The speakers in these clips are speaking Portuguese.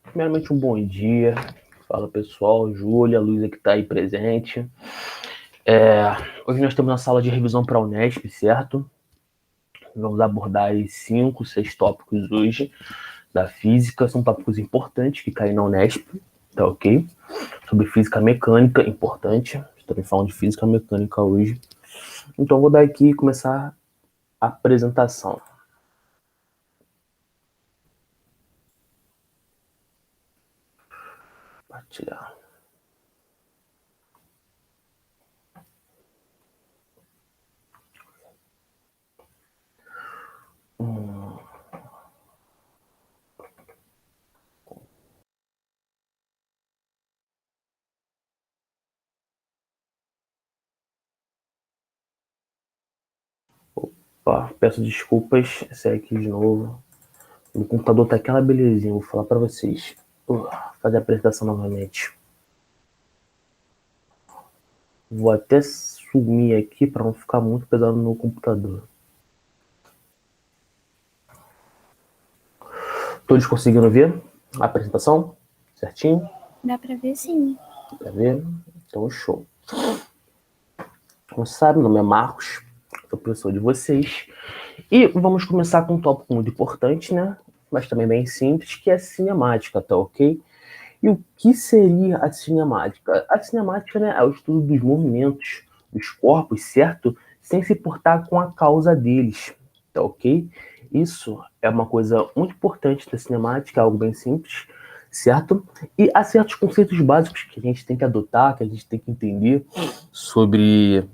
Primeiramente, um bom dia. Fala, pessoal. Júlia, a Luísa que está aí presente. Hoje nós temos uma sala de revisão para a Unesp, certo? Vamos abordar aí 5, 6 tópicos hoje da física. São tópicos importantes que caem na Unesp, tá ok? Sobre física mecânica, importante. Estamos falando de física mecânica hoje. Então, vou dar aqui e começar a apresentação. Compartilhar. Peço desculpas, segue aqui de novo. O computador tá aquela belezinha, vou falar para vocês. Fazer a apresentação novamente. Vou até sumir aqui para não ficar muito pesado no computador. Todos conseguindo ver a apresentação? Certinho? Dá para ver sim. Dá pra ver? Então, show. Como sabe, meu nome é Marcos, sou professor de vocês. E vamos começar com um tópico muito importante, né? Mas também bem simples, que é a cinemática, tá ok? E o que seria a cinemática? A cinemática, né, é o estudo dos movimentos dos corpos, certo? Sem se importar com a causa deles, tá ok? Isso é uma coisa muito importante da cinemática, é algo bem simples, certo? E há certos conceitos básicos que a gente tem que adotar, que a gente tem que entender sobre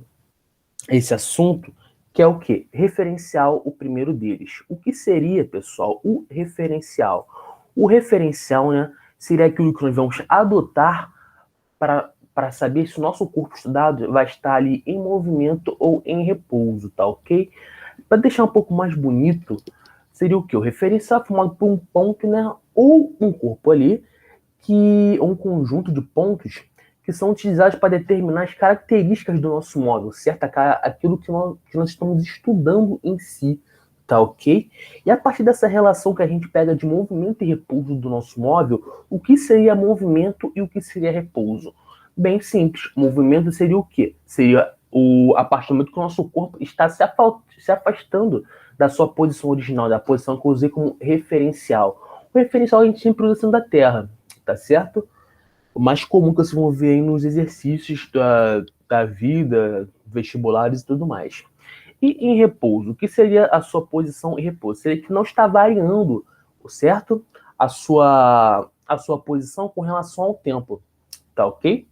esse assunto, que é o quê? Referencial, o primeiro deles. O que seria, pessoal, o referencial? O referencial, né, seria aquilo que nós vamos adotar para saber se o nosso corpo estudado vai estar ali em movimento ou em repouso, tá ok? Para deixar um pouco mais bonito, seria o quê? O referencial formado por um ponto, né, ou um corpo ali, um conjunto de pontos que são utilizados para determinar as características do nosso móvel, certo? Aquilo que nós estamos estudando em si, tá ok? E a partir dessa relação que a gente pega de movimento e repouso do nosso móvel, o que seria movimento e o que seria repouso? Bem simples. Movimento seria o quê? Seria a partir do momento que o nosso corpo está se afastando da sua posição original, da posição que eu usei como referencial. O referencial a gente sempre usa sendo da Terra, tá certo? O mais comum que vocês vão ver aí nos exercícios da vida, vestibulares e tudo mais. E em repouso, o que seria a sua posição em repouso? Seria que não está variando, certo? A sua posição com relação ao tempo, tá ok?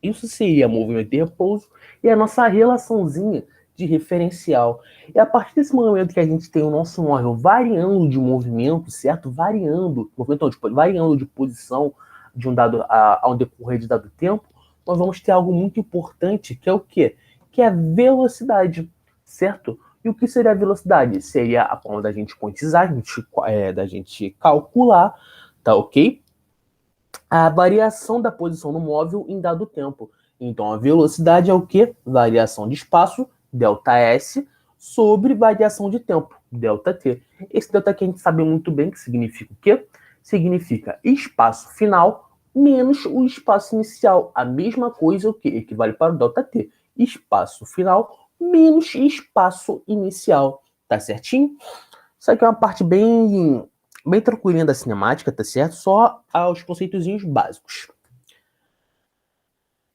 Isso seria movimento de repouso e a nossa relaçãozinha de referencial. E a partir desse momento que a gente tem o nosso móvel variando de movimento, certo? Variando de posição de um dado ao decorrer de dado tempo, nós vamos ter algo muito importante, que é o quê? Que é a velocidade, certo? E o que seria a velocidade? Seria a forma da gente quantizar, da gente calcular, tá ok? A variação da posição no móvel em dado tempo. Então, a velocidade é o quê? Variação de espaço, ΔS, sobre variação de tempo, ΔT. Esse ΔT a gente sabe muito bem que significa o quê? Significa espaço final menos o espaço inicial. A mesma coisa o que equivale para o ΔT. Espaço final menos espaço inicial. Tá certinho? Isso aqui é uma parte bem tranquilinha da cinemática, tá certo? Só aos conceitozinhos básicos.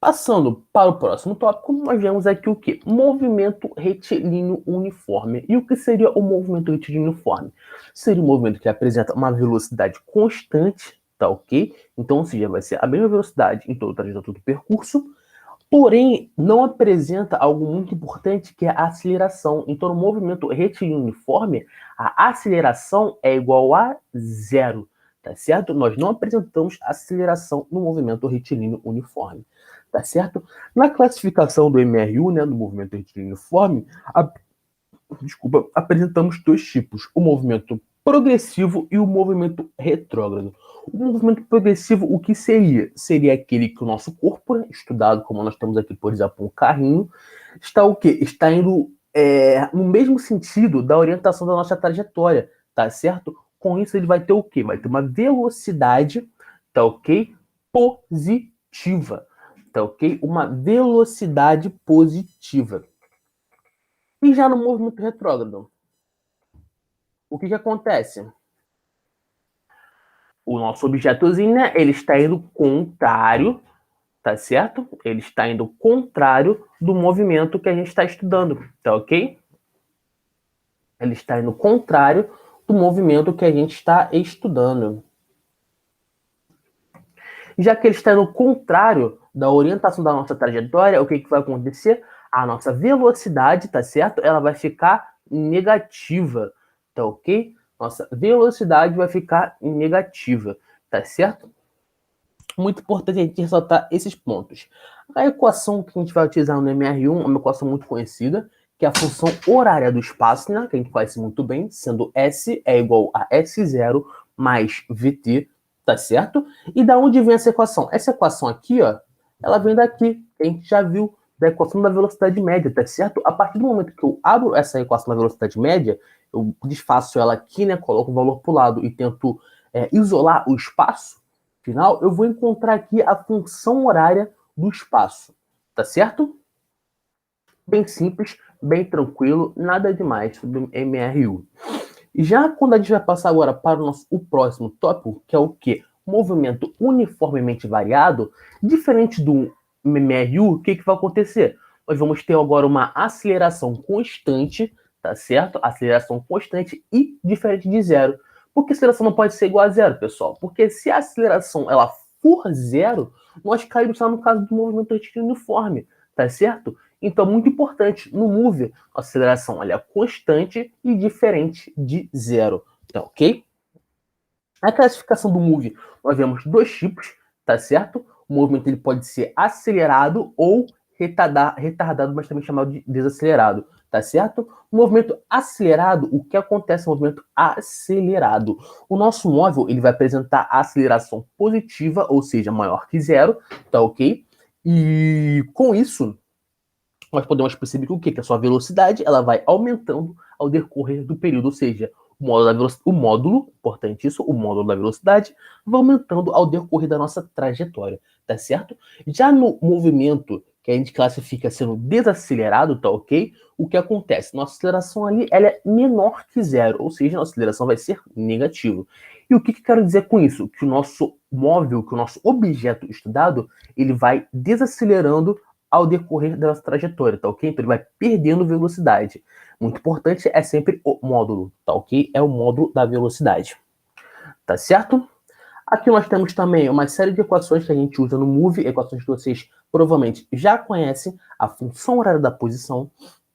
Passando para o próximo tópico, nós vemos aqui o que? Movimento retilíneo uniforme. E o que seria o movimento retilíneo uniforme? Seria um movimento que apresenta uma velocidade constante, tá ok? Então, ou seja, vai ser a mesma velocidade em todo o trajeto do percurso, porém, não apresenta algo muito importante, que é a aceleração. Então, no movimento retilíneo uniforme, a aceleração é igual a zero, tá certo? Nós não apresentamos aceleração no movimento retilíneo uniforme, tá certo? Na classificação do MRU, né, do movimento retilíneo uniforme, apresentamos dois tipos: o movimento progressivo e o movimento retrógrado. O movimento progressivo, o que seria? Seria aquele que o nosso corpo, né, estudado como nós temos aqui, por exemplo, um carrinho, está o quê? Está indo no mesmo sentido da orientação da nossa trajetória, tá certo? Com isso, ele vai ter o quê? Vai ter uma velocidade, tá ok? Positiva, tá ok? Uma velocidade positiva. E já no movimento retrógrado, o que acontece? O nosso objetozinho, né, ele está indo contrário, tá certo? Ele está indo contrário do movimento que a gente está estudando, tá ok? Ele está indo contrário do movimento que a gente está estudando. Já que ele está no contrário da orientação da nossa trajetória, o que vai acontecer? A nossa velocidade, tá certo? Ela vai ficar negativa, tá ok? Nossa velocidade vai ficar negativa, tá certo? Muito importante a gente ressaltar esses pontos. A equação que a gente vai utilizar no MR1 é uma equação muito conhecida, que é a função horária do espaço, né, que a gente conhece muito bem, sendo S é igual a S0 mais VT, tá certo? E da onde vem essa equação? Essa equação aqui, ó, ela vem daqui, que a gente já viu, da equação da velocidade média, tá certo? A partir do momento que eu abro essa equação da velocidade média, eu desfaço ela aqui, né, coloco o valor para o lado e tento isolar o espaço final, eu vou encontrar aqui a função horária do espaço, tá certo? Bem simples, bem tranquilo, nada demais sobre MRU. Já quando a gente vai passar agora para o próximo tópico, que é o quê? Movimento uniformemente variado, diferente do MRU, o que vai acontecer? Nós vamos ter agora uma aceleração constante, tá certo? Aceleração constante e diferente de zero. Por que a aceleração não pode ser igual a zero, pessoal? Porque se a aceleração ela for zero, nós caímos lá no caso do movimento retilíneo uniforme, tá certo? Então, muito importante, no Move, a aceleração é constante e diferente de zero, tá ok? A classificação do Move, nós vemos dois tipos, tá certo? O movimento ele pode ser acelerado ou retardado, mas também chamado de desacelerado, tá certo? O movimento acelerado, o que acontece no movimento acelerado? O nosso móvel ele vai apresentar a aceleração positiva, ou seja, maior que zero, tá ok? E com isso, nós podemos perceber que o quê? Que a sua velocidade ela vai aumentando ao decorrer do período, ou seja, o módulo, importante isso, o módulo da velocidade vai aumentando ao decorrer da nossa trajetória, tá certo? Já no movimento que a gente classifica sendo desacelerado, tá ok? O que acontece? Nossa aceleração ali ela é menor que zero, ou seja, nossa aceleração vai ser negativa. E o que quero dizer com isso? Que o nosso móvel, que o nosso objeto estudado, ele vai desacelerando ao decorrer da nossa trajetória, tá ok? Então ele vai perdendo velocidade. Muito importante é sempre o módulo, tá ok? É o módulo da velocidade, tá certo? Aqui nós temos também uma série de equações que a gente usa no Move, equações que vocês provavelmente já conhecem, a função horária da posição,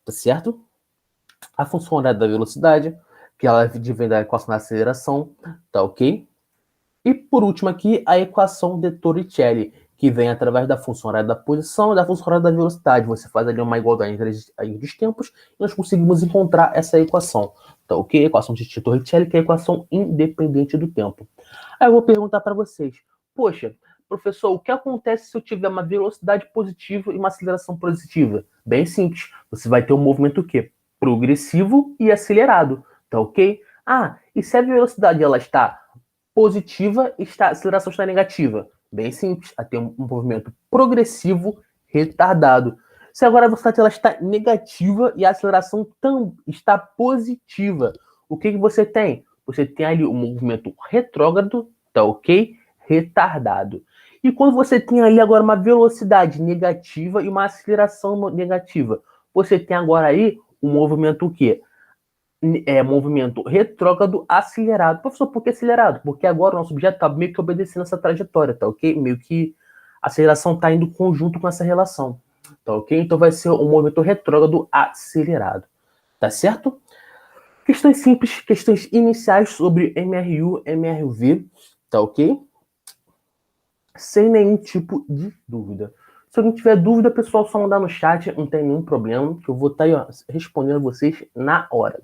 tá certo? A função horária da velocidade, que ela vem da equação da aceleração, tá ok? E por último aqui, a equação de Torricelli, que vem através da função horária da posição e da função horária da velocidade. Você faz ali uma igualdade entre os tempos e nós conseguimos encontrar essa equação. Então, o que é a equação de Torricelli, que é a equação independente do tempo. Aí eu vou perguntar para vocês, poxa, professor, o que acontece se eu tiver uma velocidade positiva e uma aceleração positiva? Bem simples, você vai ter um movimento o quê? Progressivo e acelerado, tá ok? Ah, e se a velocidade ela está positiva e a aceleração está negativa? Bem simples, a ter um movimento progressivo retardado. Se agora a velocidade ela está negativa e a aceleração está positiva, o que você tem? Você tem ali um movimento retrógrado, tá ok? Retardado. E quando você tem ali agora uma velocidade negativa e uma aceleração negativa, você tem agora aí um movimento o quê? Movimento retrógrado acelerado. Professor, por que acelerado? Porque agora o nosso objeto está meio que obedecendo essa trajetória, tá ok? Meio que a aceleração está indo conjunto com essa relação, tá ok? Então vai ser um movimento retrógrado acelerado, tá certo? Questões simples, questões iniciais sobre MRU, MRV, tá ok? Sem nenhum tipo de dúvida. Se alguém tiver dúvida, pessoal, só mandar no chat, não tem nenhum problema, que eu vou estar aí, ó, respondendo vocês na hora.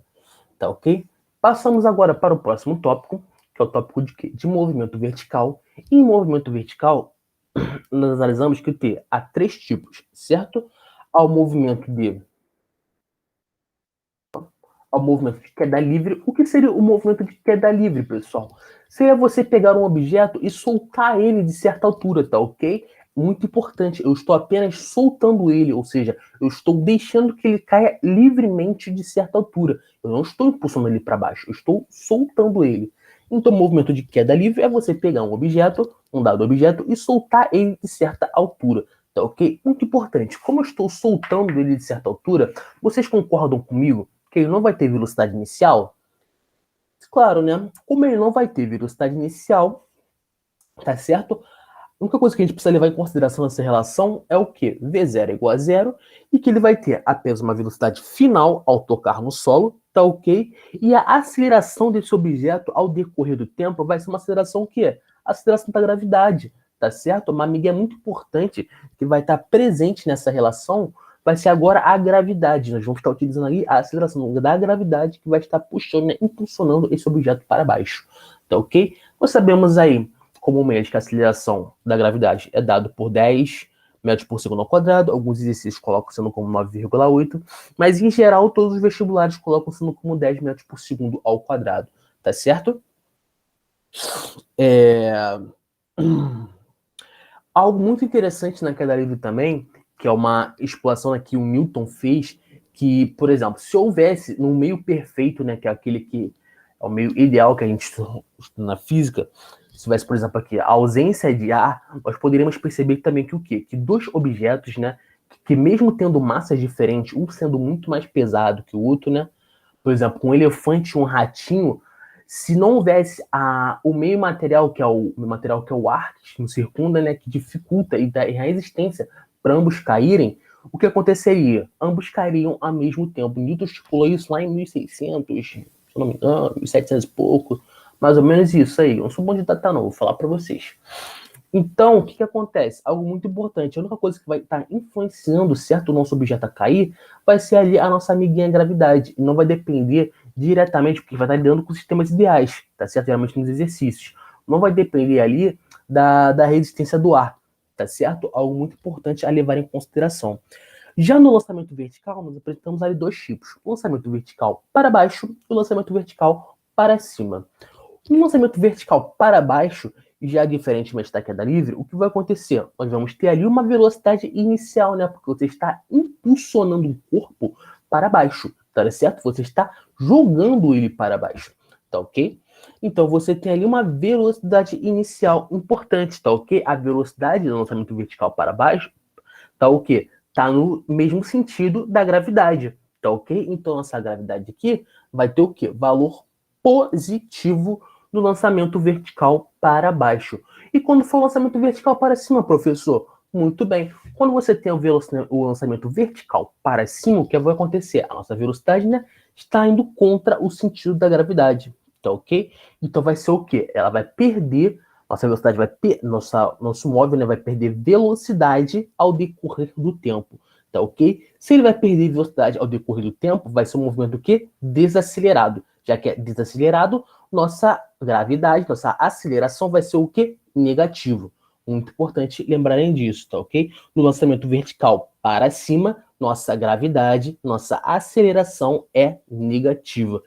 Tá ok? Passamos agora para o próximo tópico, que é o tópico de quê? De movimento vertical. E em movimento vertical, nós analisamos que há três tipos, certo? Há o movimento ao movimento de queda livre. O que seria o movimento de queda livre, pessoal? Seria você pegar um objeto e soltar ele de certa altura, tá ok? Muito importante, eu estou apenas soltando ele, ou seja, eu estou deixando que ele caia livremente de certa altura. Eu não estou impulsionando ele para baixo, eu estou soltando ele. Então, o movimento de queda livre é você pegar um objeto, um dado objeto, e soltar ele de certa altura, tá ok? Muito importante, como eu estou soltando ele de certa altura, vocês concordam comigo que ele não vai ter velocidade inicial? Claro, né? Como ele não vai ter velocidade inicial, tá certo? A única coisa que a gente precisa levar em consideração nessa relação é o que? V0 é igual a zero e que ele vai ter apenas uma velocidade final ao tocar no solo, tá ok? E a aceleração desse objeto ao decorrer do tempo vai ser uma aceleração o quê? Aceleração da gravidade, tá certo? Uma amiga muito importante que vai estar presente nessa relação vai ser agora a gravidade. Nós vamos estar utilizando ali a aceleração da gravidade que vai estar puxando, né, impulsionando esse objeto para baixo, tá ok? Nós sabemos aí comumente que a aceleração da gravidade é dado por 10 metros por segundo ao quadrado, alguns exercícios colocam sendo como 9,8, mas em geral todos os vestibulares colocam sendo como 10 metros por segundo ao quadrado, tá certo? Algo muito interessante na queda livre também, que é uma exploração que o Newton fez, que, por exemplo, se houvesse no meio perfeito, né, que é aquele que é o meio ideal que a gente estuda na física, se tivesse, por exemplo, aqui a ausência de ar, nós poderíamos perceber também que o quê? Que dois objetos, né, que mesmo tendo massas diferentes, um sendo muito mais pesado que o outro, né, por exemplo, um elefante e um ratinho, se não houvesse o meio material, que é o ar que nos circunda, né, que dificulta e dá a resistência para ambos caírem, o que aconteceria? Ambos cairiam ao mesmo tempo. Newton estipulou isso lá em 1600, se não me engano, 1700 e pouco, mais ou menos isso aí. Eu não sou bom de data não, vou falar para vocês. Então, o que, que acontece? Algo muito importante. A única coisa que vai estar influenciando certo o nosso objeto a cair vai ser ali a nossa amiguinha gravidade. E não vai depender diretamente, porque vai estar lidando com sistemas ideais, tá certo? Geralmente nos exercícios. Não vai depender ali da resistência do ar, tá certo? Algo muito importante a levar em consideração. Já no lançamento vertical, nós apresentamos ali dois tipos: o lançamento vertical para baixo e o lançamento vertical para cima. No lançamento vertical para baixo, já diferentemente da queda livre, o que vai acontecer? Nós vamos ter ali uma velocidade inicial, né? Porque você está impulsionando o corpo para baixo, tá certo? Você está jogando ele para baixo, tá ok? Então você tem ali uma velocidade inicial importante, tá ok? A velocidade do lançamento vertical para baixo tá o quê? Tá no mesmo sentido da gravidade, tá ok? Então essa gravidade aqui vai ter o quê? Valor positivo no lançamento vertical para baixo. E quando for o lançamento vertical para cima, professor? Muito bem. Quando você tem o lançamento vertical para cima, o que vai acontecer? A nossa velocidade, né, está indo contra o sentido da gravidade, tá ok? Então vai ser o quê? Ela vai perder nossa velocidade nosso móvel, né, vai perder velocidade ao decorrer do tempo, tá ok? Se ele vai perder velocidade ao decorrer do tempo, vai ser um movimento o quê? Desacelerado. Já que é desacelerado, nossa gravidade, nossa aceleração vai ser o quê? Negativo. Muito importante lembrarem disso, tá ok? No lançamento vertical para cima, nossa gravidade, nossa aceleração é negativa.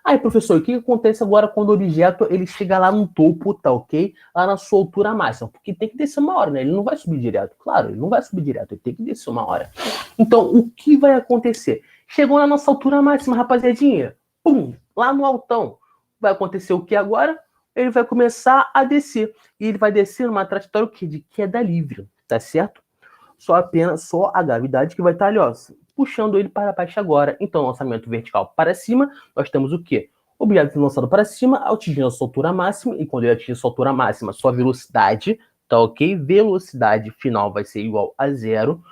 Aí, professor, o que acontece agora quando o objeto ele chega lá no topo, tá ok? Lá na sua altura máxima, porque tem que descer uma hora, né? Ele não vai subir direto, claro, ele não vai subir direto, ele tem que descer uma hora. Então, o que vai acontecer? Chegou na nossa altura máxima, rapaziadinha, pum, lá no altão. Vai acontecer o que agora? Ele vai começar a descer. E ele vai descer numa trajetória o quê? De queda livre, tá certo? Só a gravidade que vai estar ali, ó, puxando ele para baixo agora. Então, lançamento vertical para cima, nós temos o quê? O objeto lançado para cima, atingindo a sua altura máxima, e quando ele atingir a sua altura máxima, sua velocidade, tá ok? Velocidade final vai ser igual a zero.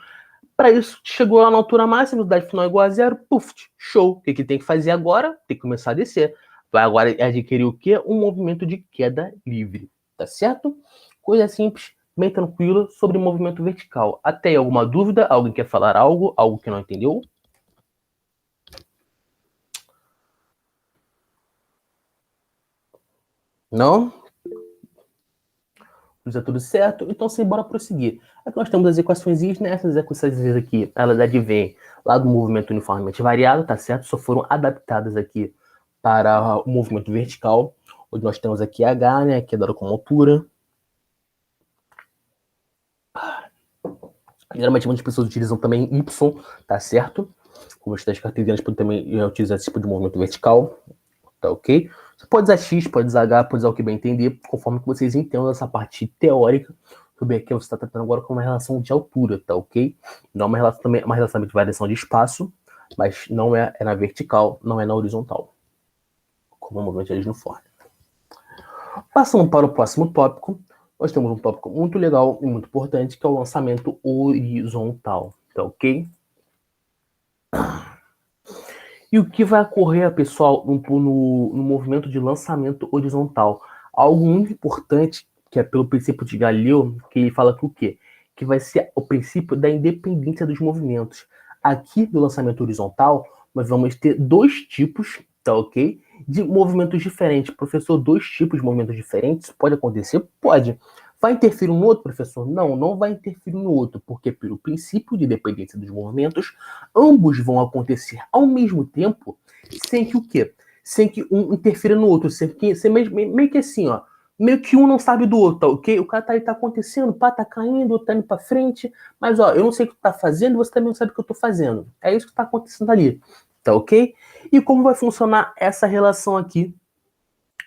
Para isso, chegou lá na altura máxima, velocidade final é igual a zero, puf, show. O que, que tem que fazer agora? Tem que começar a descer. Vai agora adquirir o quê? Um movimento de queda livre, tá certo? Coisa simples, bem tranquila sobre movimento vertical. Até aí, alguma dúvida? Alguém quer falar algo? Algo que não entendeu? Não? Isso é tudo certo? Então, sim, bora prosseguir. Aqui nós temos as equações, né? Essas equações aqui, elas advêm lá do movimento uniformemente variado, tá certo? Só foram adaptadas aqui para o movimento vertical, onde nós temos aqui H, né? Que é dado como altura. Geralmente muitas pessoas utilizam também Y, tá certo? Como as das cartesianas podem também utilizar esse tipo de movimento vertical, tá ok? Você pode usar X, pode usar H, pode usar o que bem entender, conforme que vocês entendam essa parte teórica sobre a que você está tratando agora com uma relação de altura, tá ok? Não é uma relação, também, uma relação de variação de espaço, mas não é na vertical, não é na horizontal, como o movimento uniforme. Passando para o próximo tópico, nós temos um tópico muito legal e muito importante, que é o lançamento horizontal, tá ok? E o que vai ocorrer, pessoal, no movimento de lançamento horizontal? Algo muito importante, que é pelo princípio de Galileu, que ele fala que o quê? Que vai ser o princípio da independência dos movimentos. Aqui no lançamento horizontal, nós vamos ter dois tipos, tá ok? De movimentos diferentes. Professor, dois tipos de movimentos diferentes? Pode acontecer? Pode. Vai interferir um no outro, professor? Não, não vai interferir no outro, porque pelo princípio de dependência dos movimentos, ambos vão acontecer ao mesmo tempo, sem que o quê? Sem que um interfira no outro, sem meio que assim, ó, meio que um não sabe do outro, tá ok? O cara tá acontecendo, pá, tá caindo, tá indo pra frente, mas ó, eu não sei o que tu tá fazendo, você também não sabe o que eu tô fazendo. É isso que tá acontecendo ali, tá ok? E como vai funcionar essa relação aqui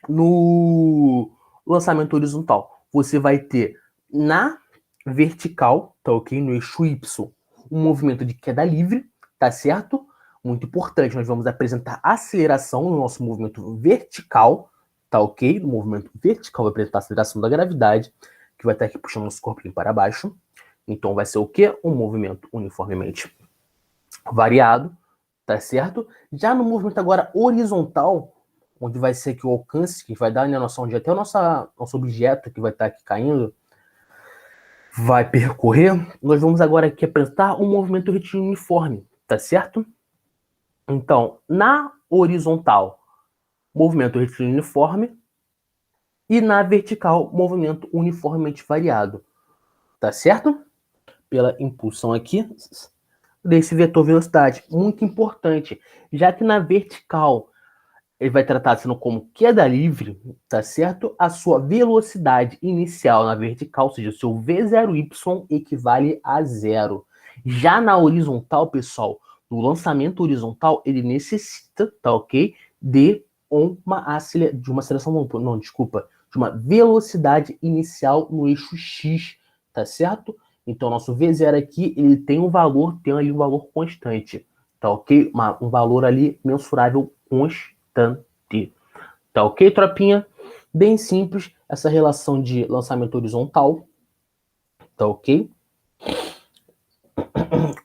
no lançamento horizontal? Você vai ter na vertical, tá ok? No eixo Y, um movimento de queda livre, tá certo? Muito importante, nós vamos apresentar aceleração no nosso movimento vertical, tá ok? No movimento vertical vai apresentar a aceleração da gravidade, que vai estar aqui puxando nosso corpinho para baixo. Então vai ser o quê? Um movimento uniformemente variado, tá certo? Já no movimento agora horizontal, onde vai ser que o alcance, que vai dar a noção de até o nosso objeto que vai estar aqui caindo, vai percorrer, nós vamos agora aqui apresentar um movimento retilíneo uniforme, tá certo? Então, na horizontal, movimento retilíneo uniforme, e na vertical, movimento uniformemente variado, tá certo? Pela impulsão aqui desse vetor velocidade, muito importante, já que na vertical ele vai tratar sendo como queda livre, tá certo? A sua velocidade inicial na vertical, ou seja, o seu V0y equivale a zero. Já na horizontal, pessoal, no lançamento horizontal, ele necessita, tá ok? De uma aceleração, não, desculpa, de uma velocidade inicial no eixo X, tá certo? Então, nosso V0 aqui, ele tem ali um valor constante, tá ok? Um valor ali mensurável constante. Tá ok, tropinha? Bem simples essa relação de lançamento horizontal. Tá ok?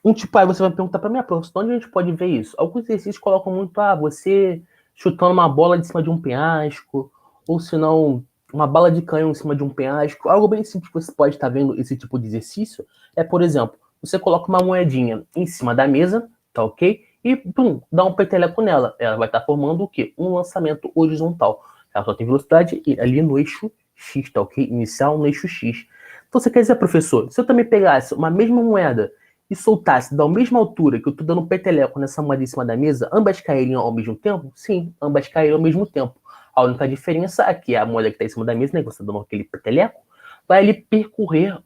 Um tipo aí você vai perguntar para mim, professor, onde a gente pode ver isso? Alguns exercícios colocam muito, você chutando uma bola de cima de um penhasco, ou se não, uma bala de canhão em cima de um penhasco. Algo bem simples que você pode estar vendo esse tipo de exercício é, por exemplo, você coloca uma moedinha em cima da mesa, tá ok? E, pum, dá um peteleco nela. Ela vai estar formando o quê? Um lançamento horizontal. Ela só tem velocidade ali no eixo X, tá ok? Inicial no eixo X. Então você quer dizer, professor, se eu também pegasse uma mesma moeda e soltasse da mesma altura que eu tô dando um peteleco nessa moeda em cima da mesa, ambas cairiam ao mesmo tempo? Sim, ambas cairiam ao mesmo tempo. A única diferença é que a moeda que está em cima da mesa, né, que você tá dando aquele peteleco, vai ali percorrer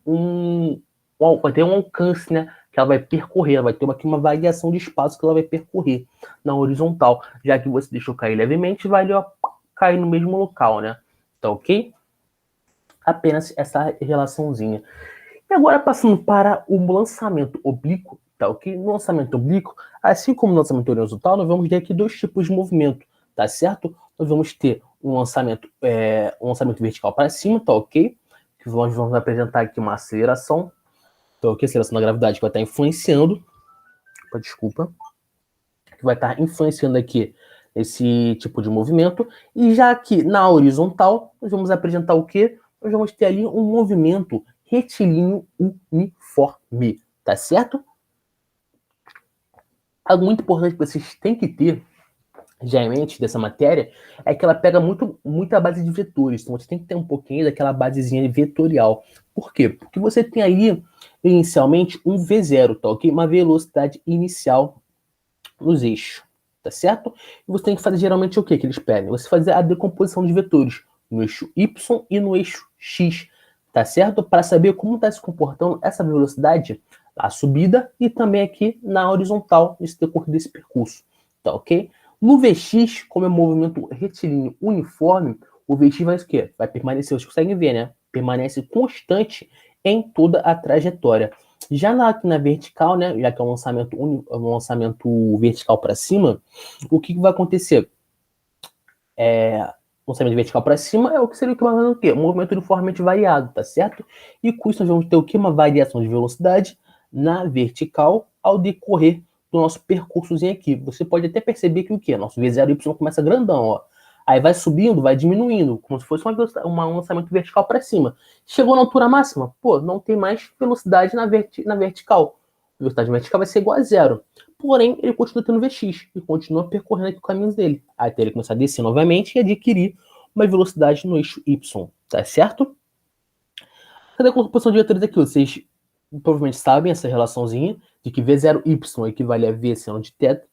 vai ter um alcance, né, que ela vai percorrer, ela vai ter aqui uma variação de espaço que ela vai percorrer na horizontal, já que você deixou cair levemente, vai ali, ó, cair no mesmo local, né? Tá ok? Apenas essa relaçãozinha. E agora passando para o lançamento oblíquo, tá ok? No lançamento oblíquo, assim como no lançamento horizontal, nós vamos ter aqui dois tipos de movimento, tá certo? Nós vamos ter um lançamento vertical para cima, tá ok? Que nós vamos apresentar aqui uma aceleração, tá ok? Aceleração da gravidade que vai estar influenciando, desculpa, que vai estar influenciando aqui esse tipo de movimento. E já aqui na horizontal, nós vamos apresentar o quê? Nós vamos ter ali um movimento retilíneo uniforme, tá certo? Algo muito importante que vocês têm que ter geralmente, dessa matéria, é que ela pega muita base de vetores. Então, você tem que ter um pouquinho daquela basezinha vetorial. Por quê? Porque você tem ali, inicialmente, um V0, tá ok? Uma velocidade inicial nos eixos, tá certo? E você tem que fazer, geralmente, o que eles pedem? Você fazer a decomposição de vetores no eixo Y e no eixo X, tá certo? Para saber como está se comportando essa velocidade, a subida e também aqui na horizontal, nesse decorrer desse percurso, tá ok? No Vx, como é movimento retilíneo uniforme, o Vx vai o quê? Vai permanecer, vocês conseguem ver, né? Permanece constante em toda a trajetória. Já na vertical, né? Já que é um lançamento vertical para cima, o que vai acontecer? Lançamento vertical para cima é o que seria o quê? Um movimento uniformemente variado, tá certo? E com isso nós vamos ter o quê? Uma variação de velocidade na vertical ao decorrer do nosso percursozinho aqui. Você pode até perceber que o quê? Nosso V0Y começa grandão, ó. Aí vai subindo, vai diminuindo, como se fosse um lançamento vertical para cima. Chegou na altura máxima, pô, não tem mais velocidade na vertical. A velocidade vertical vai ser igual a zero. Porém, ele continua tendo Vx e continua percorrendo aqui o caminho dele. Até ele começar a descer novamente e adquirir uma velocidade no eixo Y, tá certo? Cadê a composição de vetores aqui? Vocês provavelmente sabem essa relaçãozinha de que V0Y equivale a V seno de θ.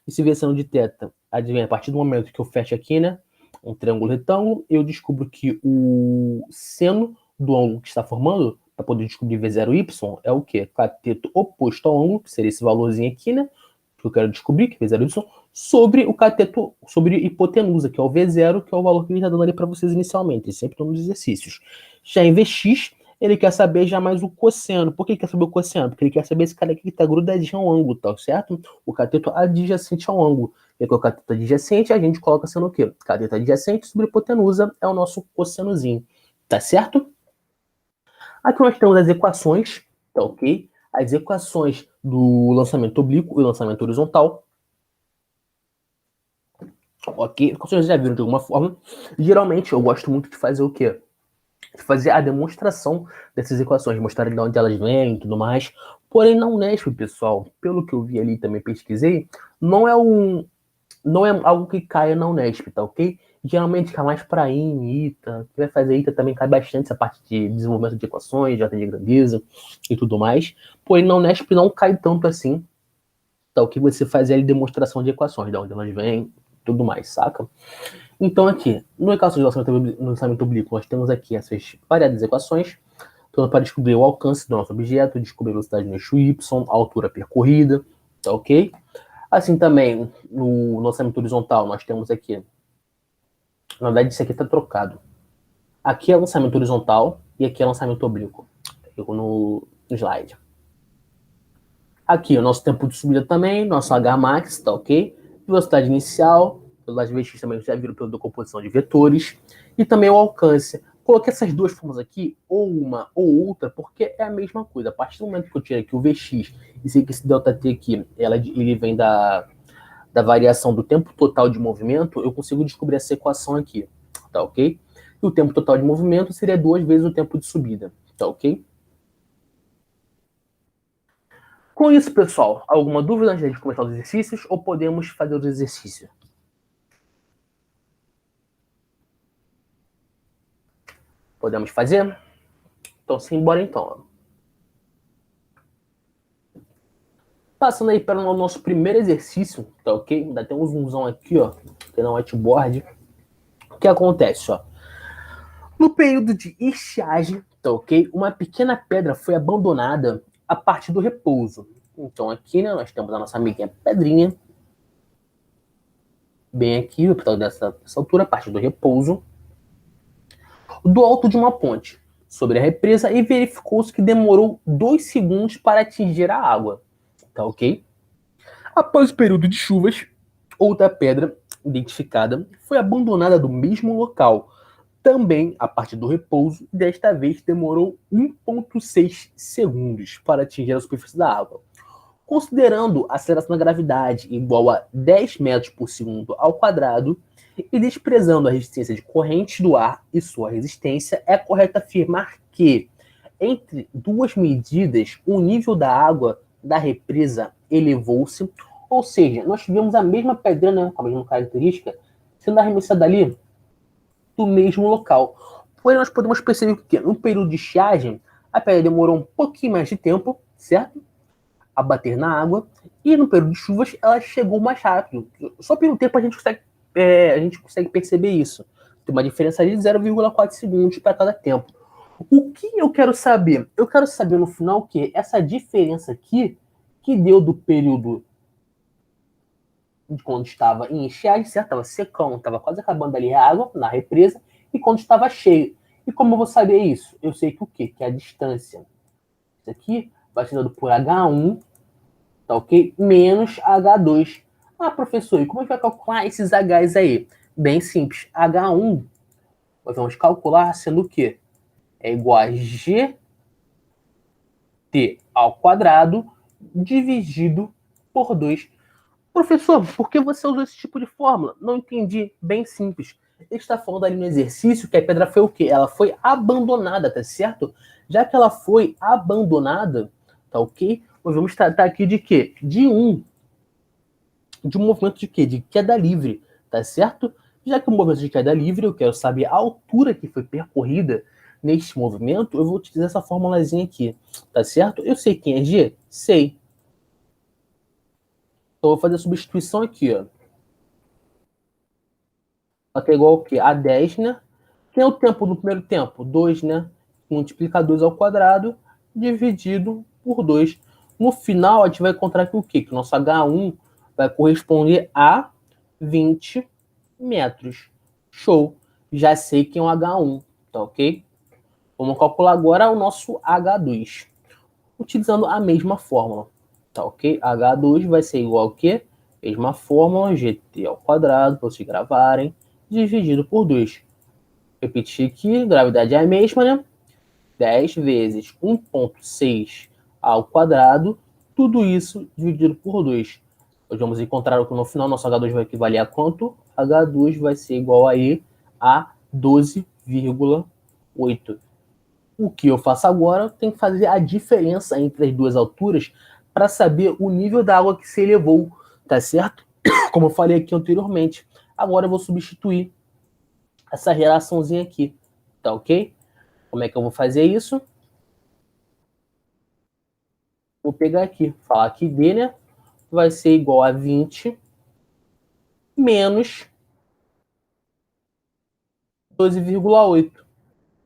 E se V seno de θ, adivinha, a partir do momento que eu fecho aqui, né, um triângulo retângulo, eu descubro que o seno do ângulo que está formando, para poder descobrir V0Y, é o quê? Cateto oposto ao ângulo, que seria esse valorzinho aqui, né, que eu quero descobrir, que é V0Y, sobre o cateto, sobre hipotenusa, que é o V0, que é o valor que ele está dando ali para vocês inicialmente, sempre nos exercícios. Já em Vx, ele quer saber já mais o cosseno. Por que ele quer saber o cosseno? Porque ele quer saber esse cara aqui que está grudadinho ao ângulo, tá certo? O cateto adjacente ao ângulo. E com o cateto adjacente, a gente coloca sendo o quê? Cateto adjacente sobre hipotenusa é o nosso cossenozinho, tá certo? Aqui nós temos as equações, tá ok? As equações do lançamento oblíquo e lançamento horizontal. Ok? Vocês já viram de alguma forma. Geralmente eu gosto muito de fazer o quê? De fazer a demonstração dessas equações, mostrar de onde elas vêm e tudo mais. Porém, na Unesp, pessoal, pelo que eu vi ali e também pesquisei, não é algo que caia na Unesp, tá ok? Geralmente cai mais para ITA. Quem vai fazer ITA também cai bastante essa parte de desenvolvimento de equações, de ordem de grandeza e tudo mais. Porém, na Unesp não cai tanto assim, tá ok? Você fazer ali demonstração de equações, de onde elas vêm e tudo mais, saca? Então, aqui, no caso de lançamento oblíquo, nós temos aqui essas variadas equações, então, para descobrir o alcance do nosso objeto, descobrir a velocidade no eixo Y, a altura percorrida, tá ok? Assim também, no lançamento horizontal, nós temos aqui, na verdade, isso aqui está trocado. Aqui é lançamento horizontal e aqui é lançamento oblíquo, no slide. Aqui, o nosso tempo de subida também, nosso Hmax, tá ok? Velocidade inicial, velocidade Vx também já viram pela decomposição de vetores, e também o alcance. Coloquei essas duas formas aqui, ou uma ou outra, porque é a mesma coisa. A partir do momento que eu tirei aqui o Vx e sei que esse ΔT aqui, ele vem da variação do tempo total de movimento, eu consigo descobrir essa equação aqui, tá ok? E o tempo total de movimento seria 2 vezes o tempo de subida, tá ok? Com isso, pessoal, alguma dúvida antes de começar os exercícios ou podemos fazer os exercícios? Podemos fazer? Então, simbora então. Passando aí para o nosso primeiro exercício, tá ok? Ainda tem um zoomzão aqui, ó, que no whiteboard. O que acontece, ó? No período de estiagem, tá ok? Uma pequena pedra foi abandonada a partir do repouso. Então aqui, né, nós temos a nossa amiguinha pedrinha, bem aqui, dessa altura, a partir do repouso, do alto de uma ponte, sobre a represa, e verificou-se que demorou 2 segundos para atingir a água, tá ok? Após o período de chuvas, outra pedra identificada foi abandonada do mesmo local, também a partir do repouso, desta vez demorou 1,6 segundos para atingir a superfície da água. Considerando a aceleração da gravidade igual a 10 metros por segundo ao quadrado e desprezando a resistência de correntes do ar e sua resistência, é correto afirmar que, entre duas medidas, o nível da água da represa elevou-se Ou seja, nós tivemos a mesma pedra, né, com a mesma característica, sendo arremessada ali do mesmo local. Porém, nós podemos perceber que no período de estiagem, a pedra demorou um pouquinho mais de tempo, certo? A bater na água, e no período de chuvas ela chegou mais rápido. Só pelo tempo a gente consegue perceber isso. Tem uma diferença de 0,4 segundos para cada tempo. O que eu quero saber? Eu quero saber no final o que? Essa diferença aqui, que deu do período de quando estava em estiagem, certo? Estava secão, estava quase acabando ali a água na represa, e quando estava cheio. E como eu vou saber isso? Eu sei que o quê? Que a distância. Isso aqui vai ser dado por H1, tá ok? Menos H2. Ah, professor, e como a gente vai calcular esses Hs aí? Bem simples. H1, nós vamos calcular sendo o quê? É igual a GT ao quadrado dividido por 2. Professor, por que você usou esse tipo de fórmula? Não entendi. Bem simples. Ele está falando ali no exercício que a pedra foi o quê? Ela foi abandonada, tá certo? Já que ela foi abandonada, tá ok? Nós vamos tratar aqui de quê? De um movimento de quê? De queda livre, tá certo? Já que o movimento de queda livre, eu quero saber a altura que foi percorrida neste movimento, eu vou utilizar essa formulazinha aqui, tá certo? Eu sei quem é G? Sei. Então, eu vou fazer a substituição aqui, ó. Ela é igual ao quê? A 10, né? Quem é o tempo do primeiro tempo? 2, né? Multiplicar 2 ao quadrado, dividido por 2. No final, a gente vai encontrar aqui o quê? Que o nosso H1 vai corresponder a 20 metros. Show. Já sei quem é o H1, tá ok? Vamos calcular agora o nosso H2. Utilizando a mesma fórmula, tá ok? H2 vai ser igual ao quê? Mesma fórmula, GT ao quadrado, para vocês gravarem, dividido por 2. Repetir aqui, gravidade é a mesma, né? 10 vezes 1,6 ao quadrado, tudo isso dividido por 2. Nós vamos encontrar que no final nosso H2 vai equivaler a quanto? H2 vai ser igual aí a 12,8. O que eu faço agora? Eu tenho que fazer a diferença entre as duas alturas para saber o nível da água que se elevou, tá certo? Como eu falei aqui anteriormente. Agora eu vou substituir essa relaçãozinha aqui, tá ok? Como é que eu vou fazer isso? Vou pegar aqui, falar que D, né, vai ser igual a 20 menos 12,8.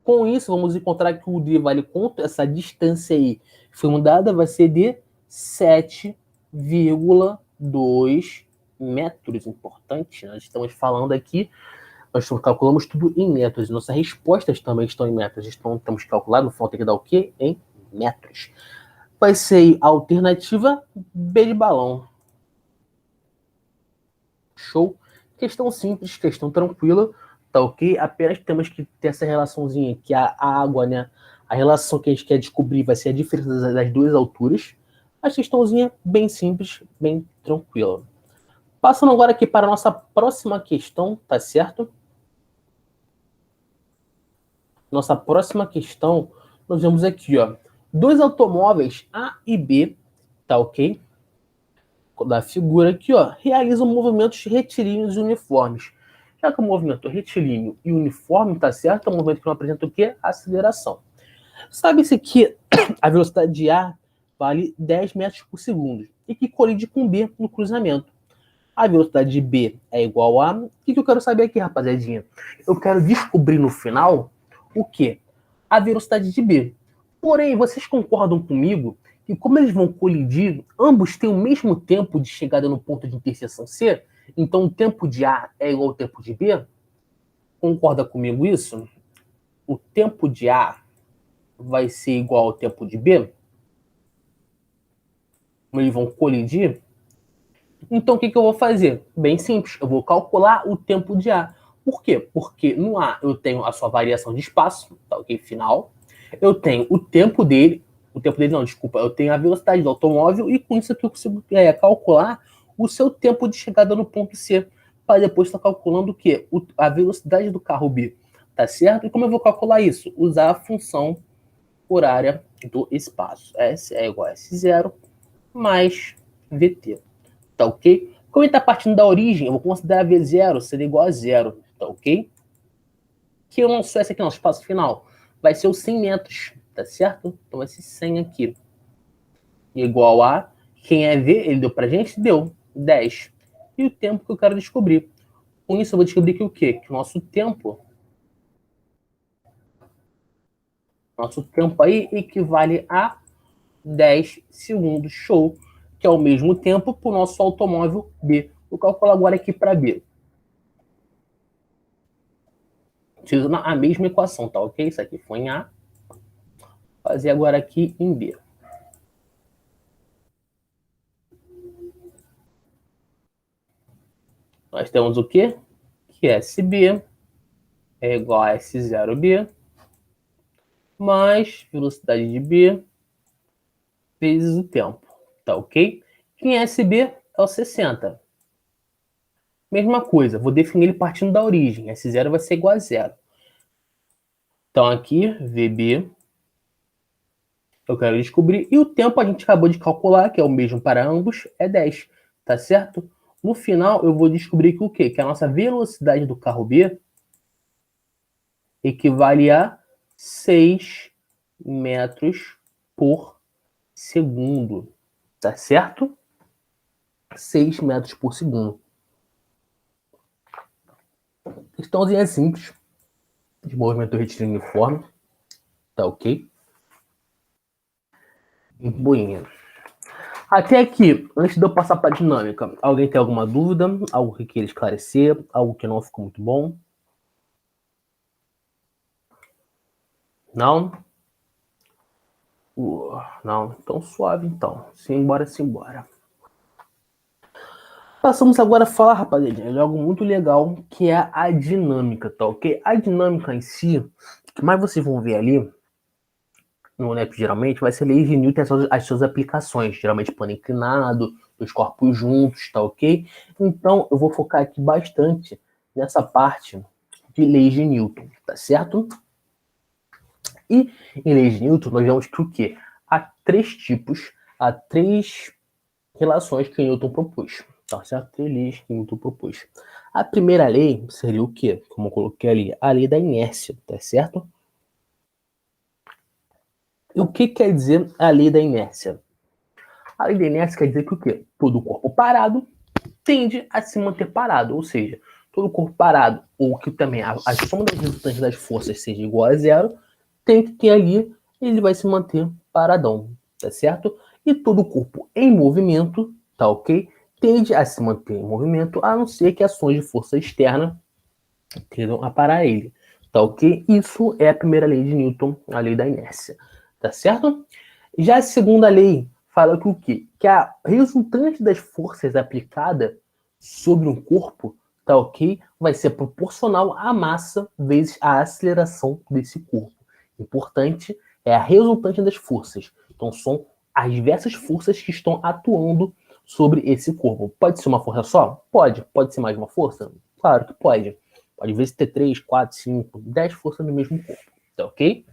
Com isso, vamos encontrar que o D vale quanto? Essa distância aí que foi mudada vai ser de 7,2 metros. Importante, nós estamos falando aqui, nós calculamos tudo em metros. Nossas respostas também estão em metros. Então, temos que calcular, no final tem que dar o quê? Em metros. Vai ser a alternativa B de balão. Show? Questão simples, questão tranquila, tá ok? Apenas temos que ter essa relaçãozinha, que a água, né? A relação que a gente quer descobrir vai ser a diferença das duas alturas. A questãozinha bem simples, bem tranquila. Passando agora aqui para a nossa próxima questão, tá certo? Nossa próxima questão, nós vemos aqui, ó. Dois automóveis A e B, tá ok? Da figura aqui, ó, realizam movimentos retilíneos e uniformes. Já que o movimento retilíneo e uniforme está certo, é um movimento que não apresenta o quê? Aceleração. Sabe-se que a velocidade de A vale 10 metros por segundo e que colide com B no cruzamento. A velocidade de B é igual a... O que eu quero saber aqui, rapaziadinha? Eu quero descobrir no final o quê? A velocidade de B. Porém, vocês concordam comigo que como eles vão colidir, ambos têm o mesmo tempo de chegada no ponto de interseção C? Então, o tempo de A é igual ao tempo de B? Concorda comigo isso? O tempo de A vai ser igual ao tempo de B? Como eles vão colidir? Então, o que eu vou fazer? Bem simples, eu vou calcular o tempo de A. Por quê? Porque no A eu tenho a sua variação de espaço, tá ok? Final. Eu tenho o tempo dele, eu tenho a velocidade do automóvel e com isso aqui eu consigo calcular o seu tempo de chegada no ponto C, para depois estar calculando o quê? A velocidade do carro B, tá certo? E como eu vou calcular isso? Usar a função por área do espaço. S é igual a S0 mais VT. tá ok? Como ele está partindo da origem, eu vou considerar V0 ser igual a 0, tá ok? Que eu não sou esse aqui não, espaço final. Vai ser os 100 metros, tá certo? Então vai ser 100 aqui. Igual a, quem é V, ele deu pra gente? Deu, 10. E o tempo que eu quero descobrir. Com isso eu vou descobrir que o quê? Que o nosso tempo aí equivale a 10 segundos. Show. Que é o mesmo tempo para o nosso automóvel B. Vou calcular agora aqui para B. Utilizando a mesma equação, tá ok? Isso aqui foi em A. Vou fazer agora aqui em B. Nós temos o quê? Que SB é igual a S0B mais velocidade de B vezes o tempo. Tá ok? Quem é SB é o 60. Mesma coisa, vou definir ele partindo da origem. S0 vai ser igual a 0. Então aqui, VB, eu quero descobrir. E o tempo a gente acabou de calcular, que é o mesmo para ambos, é 10. Tá certo? No final, eu vou descobrir que o quê? Que a nossa velocidade do carro B equivale a 6 metros por segundo. Tá certo? 6 metros por segundo. Questãozinha simples de movimento retilíneo uniforme. Tá ok? Boinha. Até aqui, antes de eu passar para a dinâmica, alguém tem alguma dúvida? Algo que queira esclarecer? Algo que não ficou muito bom? Não? Não? Então suave então. Simbora, simbora. Passamos agora a falar, rapaziada, de algo muito legal, que é a dinâmica, tá ok? A dinâmica em si, o que mais vocês vão ver ali, no NEP geralmente, vai ser leis de Newton e as suas aplicações, geralmente plano inclinado, os corpos juntos, tá ok? Então, eu vou focar aqui bastante nessa parte de leis de Newton, tá certo? E em leis de Newton, nós vemos que o quê? Há três relações que Newton propôs, tá certo? Três leis que Newton propôs. A primeira lei seria o quê? Como eu coloquei ali, a lei da inércia, tá certo? E o que quer dizer a lei da inércia? A lei da inércia quer dizer que o quê? Todo corpo parado tende a se manter parado, ou seja, todo corpo parado, ou que também a soma das resultantes das forças seja igual a zero, tem que ter ali, ele vai se manter paradão, tá certo? E todo corpo em movimento, tá ok? Tende a se manter em movimento, a não ser que ações de força externa tendam a parar ele, tá ok? Isso é a primeira lei de Newton, a lei da inércia, tá certo? Já a segunda lei fala que o quê? Que a resultante das forças aplicada sobre um corpo, tá ok? Vai ser proporcional à massa vezes a aceleração desse corpo. Importante é a resultante das forças. Então são as diversas forças que estão atuando sobre esse corpo. Pode ser uma força só? Pode. Pode ser mais uma força? Claro que pode. Pode ver se ter 3, 4, 5, 10 forças no mesmo corpo. Tá ok?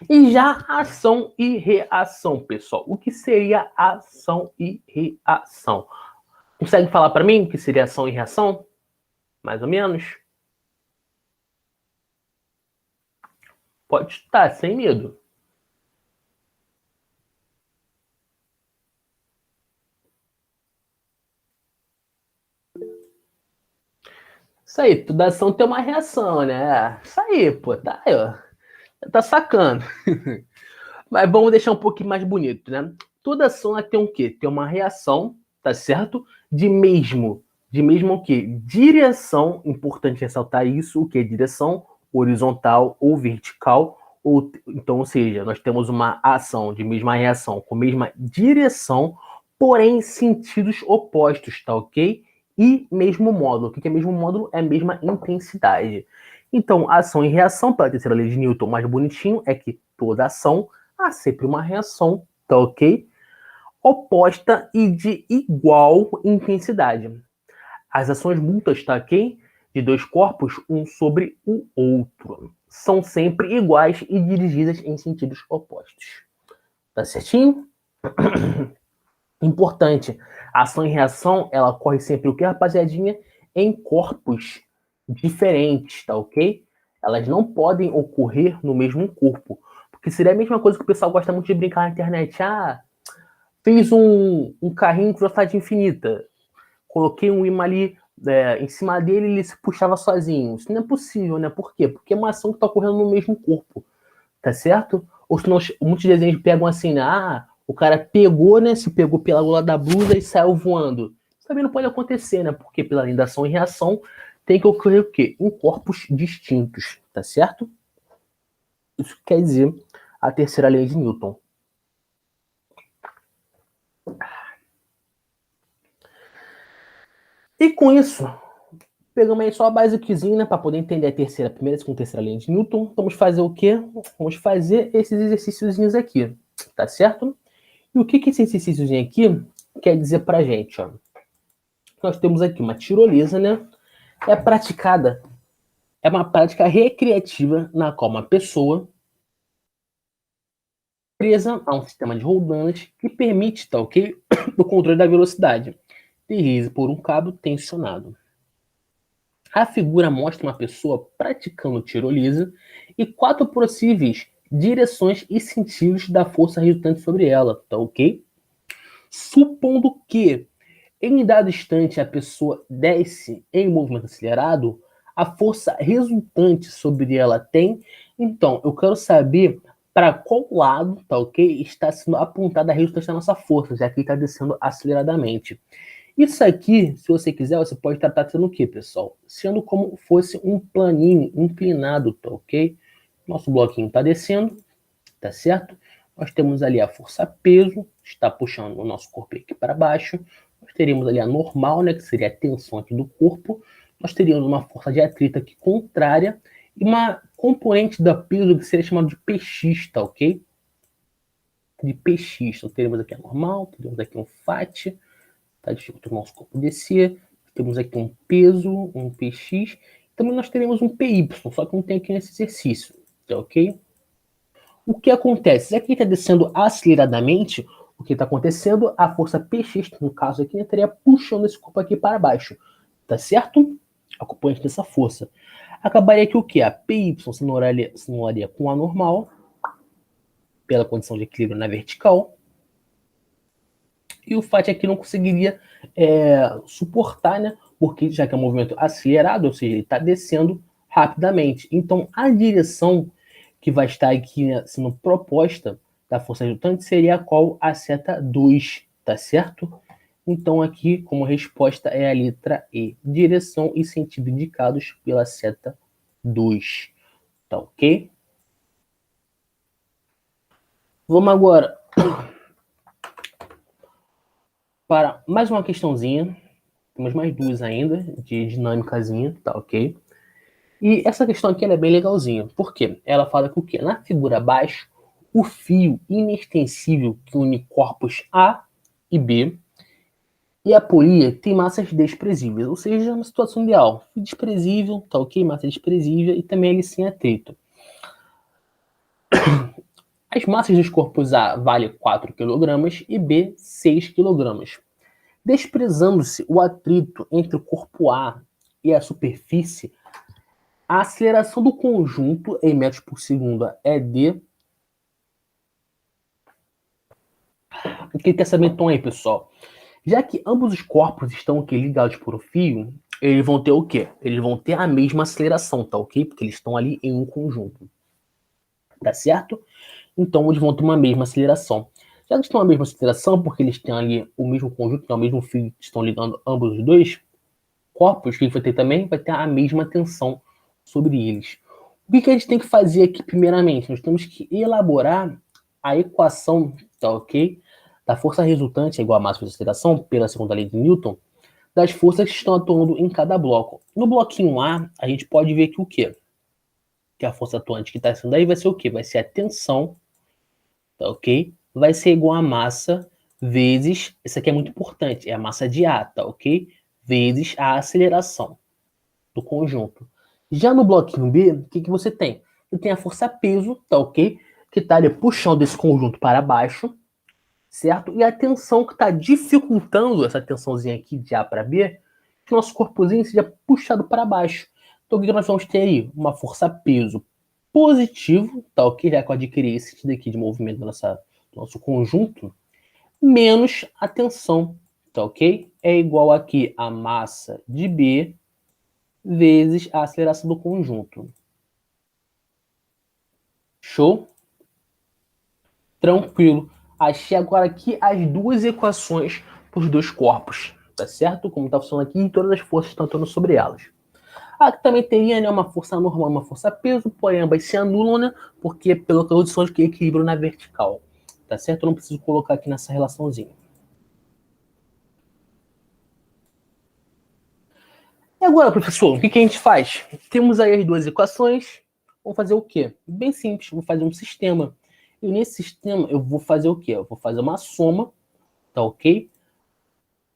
E já ação e reação, pessoal. O que seria ação e reação? Consegue falar para mim o que seria ação e reação? Mais ou menos? Pode estar, sem medo. Isso aí, toda ação tem uma reação, né? Isso aí, pô, tá aí, ó. Tá sacando. Mas vamos deixar um pouquinho mais bonito, né? Toda ação tem o quê? Tem uma reação, tá certo? De mesmo o quê? Direção, importante ressaltar isso, o que é direção horizontal ou vertical, ou seja, nós temos uma ação de mesma reação com mesma direção, porém em sentidos opostos, tá ok? E mesmo módulo. O que é mesmo módulo? É a mesma intensidade. Então, ação e reação, pela terceira lei de Newton, mais bonitinho, é que toda ação há sempre uma reação, tá ok? Oposta e de igual intensidade. As ações mútuas, tá ok? De dois corpos, um sobre o outro. São sempre iguais e dirigidas em sentidos opostos. Tá certinho? Importante, a ação e reação, ela ocorre sempre o que, rapaziadinha? Em corpos diferentes, tá ok? Elas não podem ocorrer no mesmo corpo. Porque seria a mesma coisa que o pessoal gosta muito de brincar na internet. Ah, fiz um carrinho com velocidade infinita. Coloquei um imã ali em cima dele e ele se puxava sozinho. Isso não é possível, né? Por quê? Porque é uma ação que está ocorrendo no mesmo corpo, tá certo? Ou senão, muitos desenhos pegam assim, né? Ah, o cara pegou, né? Se pegou pela gola da blusa e saiu voando. Isso também não pode acontecer, né? Porque pela lei da ação e reação tem que ocorrer o quê? Em corpos distintos, tá certo? Isso quer dizer a terceira lei de Newton. E com isso, pegamos aí só a basiquezinha, né, para poder entender a terceira, primeira, segunda, terceira lei de Newton. Vamos fazer o quê? Vamos fazer esses exercíciozinhos aqui, tá certo? E o que esse exercíciozinho aqui quer dizer pra gente, ó? Nós temos aqui uma tirolesa, né? É uma prática recreativa na qual uma pessoa presa a um sistema de rodantes que permite, tá ok? O controle da velocidade, deslize por um cabo tensionado. A figura mostra uma pessoa praticando tirolesa e 4 possíveis direções e sentidos da força resultante sobre ela, tá ok? Supondo que em dado instante a pessoa desce em movimento acelerado, a força resultante sobre ela tem. Então, eu quero saber para qual lado, tá ok? Está sendo apontada a resultante da nossa força, já que está descendo aceleradamente. Isso aqui, se você quiser, você pode tratar sendo o quê, pessoal? Sendo como fosse um planinho inclinado, tá ok? Nosso bloquinho está descendo, tá certo? Nós temos ali a força-peso, está puxando o nosso corpo aqui para baixo. Nós teríamos ali a normal, né, que seria a tensão aqui do corpo. Nós teríamos uma força de atrito aqui contrária e uma componente do peso que seria chamada de PX, tá ok? De PX. Então teremos aqui a normal, teremos aqui um FAT, tá? Dificulta o nosso corpo descer. Temos aqui um peso, um PX. Também nós teremos um PY, só que não tem aqui nesse exercício, tá ok? O que acontece? Se aqui está descendo aceleradamente, o que está acontecendo? A força PX, no caso aqui, estaria puxando esse corpo aqui para baixo. Tá certo? A componente dessa força. Acabaria que o que? A PY se anularia com a normal, pela condição de equilíbrio na vertical. E o FAT aqui não conseguiria suportar, né? Porque já que é um movimento acelerado, ou seja, ele está descendo rapidamente. Então, a direção que vai estar aqui, né, sendo proposta da força resultante seria a qual? A seta 2, tá certo? Então, aqui, como resposta, é a letra E. Direção e sentido indicados pela seta 2. Tá ok? Vamos agora para mais uma questãozinha. Temos mais duas ainda, de dinâmicazinha, tá ok? E essa questão aqui ela é bem legalzinha. Por quê? Ela fala que o quê? Na figura abaixo, o fio inextensível que une corpos A e B e a polia tem massas desprezíveis, ou seja, uma situação ideal. Fio desprezível, tá ok? Massa desprezível e também ele sem atrito. As massas dos corpos A valem 4 kg e B 6 kg. Desprezando-se o atrito entre o corpo A e a superfície, a aceleração do conjunto em metros por segundo é de... O que quer saber então aí, pessoal? Já que ambos os corpos estão aqui ligados por um fio, eles vão ter o quê? Eles vão ter a mesma aceleração, tá ok? Porque eles estão ali em um conjunto. Tá certo? Então eles vão ter uma mesma aceleração. Já que estão na mesma aceleração, porque eles têm ali o mesmo conjunto, então o mesmo fio que estão ligando ambos os dois corpos, que vai ter também, vai ter a mesma tensão sobre eles. O que a gente tem que fazer aqui primeiramente? Nós temos que elaborar a equação, tá ok? Da força resultante é igual a massa de aceleração, pela segunda lei de Newton, das forças que estão atuando em cada bloco. No bloquinho A, a gente pode ver que o quê? Que a força atuante que está sendo aí vai ser o quê? Vai ser a tensão, tá ok? Vai ser igual a massa vezes, isso aqui é muito importante, é a massa de A, tá ok? Vezes a aceleração do conjunto. Já no bloquinho B, o que você tem? Você tem a força peso, tá ok? Que está ali puxando esse conjunto para baixo. certo? E a tensão que está dificultando essa tensãozinha aqui de A para B, que o nosso corpozinho seja puxado para baixo. Então, o que nós vamos ter aí? Uma força-peso positivo, tá ok? Já que eu adquiri esse sentido aqui de movimento do nosso conjunto, menos a tensão, tá ok? É igual aqui a massa de B vezes a aceleração do conjunto. Show? Tranquilo. Achei agora aqui as duas equações para os dois corpos, tá certo? Como está funcionando aqui, e todas as forças estão atuando sobre elas. Aqui também teria, né, uma força normal e uma força peso, porém ambas se anulam, né? Porque pela condição de equilíbrio na vertical, tá certo? Eu não preciso colocar aqui nessa relaçãozinha. E agora, professor, o que a gente faz? Temos aí as duas equações. Vamos fazer o quê? Bem simples, vou fazer um sistema. E nesse sistema eu vou fazer o quê? Eu vou fazer uma soma, tá ok?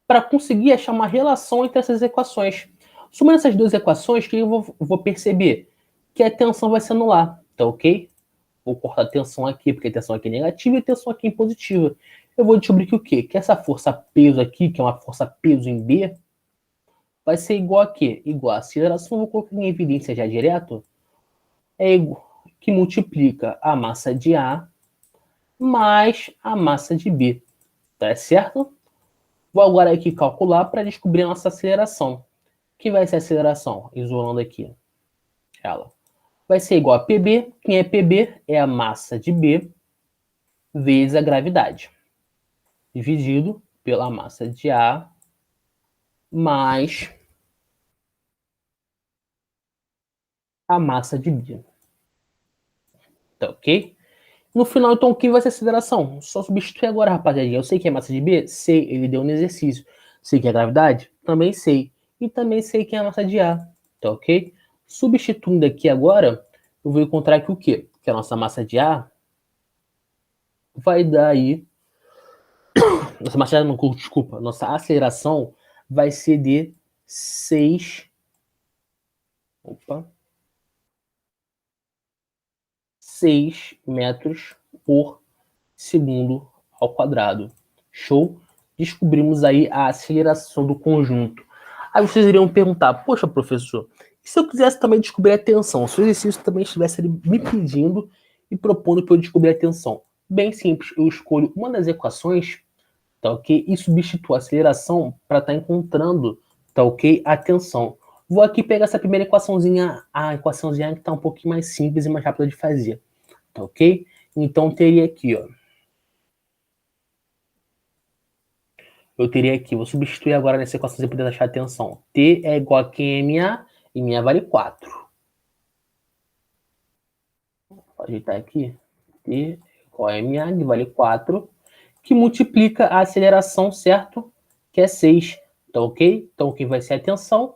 Para conseguir achar uma relação entre essas equações. Somando essas duas equações, que eu vou perceber que a tensão vai se anular, tá ok? Vou cortar a tensão aqui, porque a tensão aqui é negativa e a tensão aqui é positiva. Eu vou descobrir que o quê? Que essa força peso aqui, que é uma força peso em B, vai ser igual a quê? Igual a aceleração, vou colocar em evidência já direto, é igual, que multiplica a massa de A mais a massa de B, tá certo? Vou agora aqui calcular para descobrir a nossa aceleração. Que vai ser a aceleração? Isolando aqui ela. Vai ser igual a PB. Quem é PB? É a massa de B vezes a gravidade. Dividido pela massa de A mais a massa de B. Tá ok? No final, então, o que vai ser a aceleração? Só substituir agora, rapaziada. Eu sei que é massa de B? Sei, ele deu no exercício. Sei que é gravidade? Também sei. E também sei que é a massa de A. Tá ok? Substituindo aqui agora, eu vou encontrar que o quê? Que a nossa massa de A vai dar aí... Nossa massa de A, não, desculpa. Nossa aceleração vai ser de 6... Opa. 6 metros por segundo ao quadrado. Show? Descobrimos aí a aceleração do conjunto. Aí vocês iriam perguntar, poxa, professor, e se eu quisesse também descobrir a tensão? Se o exercício também estivesse me pedindo e propondo para eu descobrir a tensão? Bem simples, eu escolho uma das equações, tá ok? E substituo a aceleração para estar encontrando, tá ok? A tensão. Vou aqui pegar essa primeira equaçãozinha, a equaçãozinha que está um pouquinho mais simples e mais rápida de fazer, tá ok? Então teria aqui, ó. Eu teria aqui, vou substituir agora nessa equação para poder achar a tensão. T é igual a QMA e minha vale 4. Vou ajeitar aqui. T é igual a MA, que vale 4, que multiplica a aceleração, certo? Que é 6. Tá ok? Então, o que vai ser a tensão?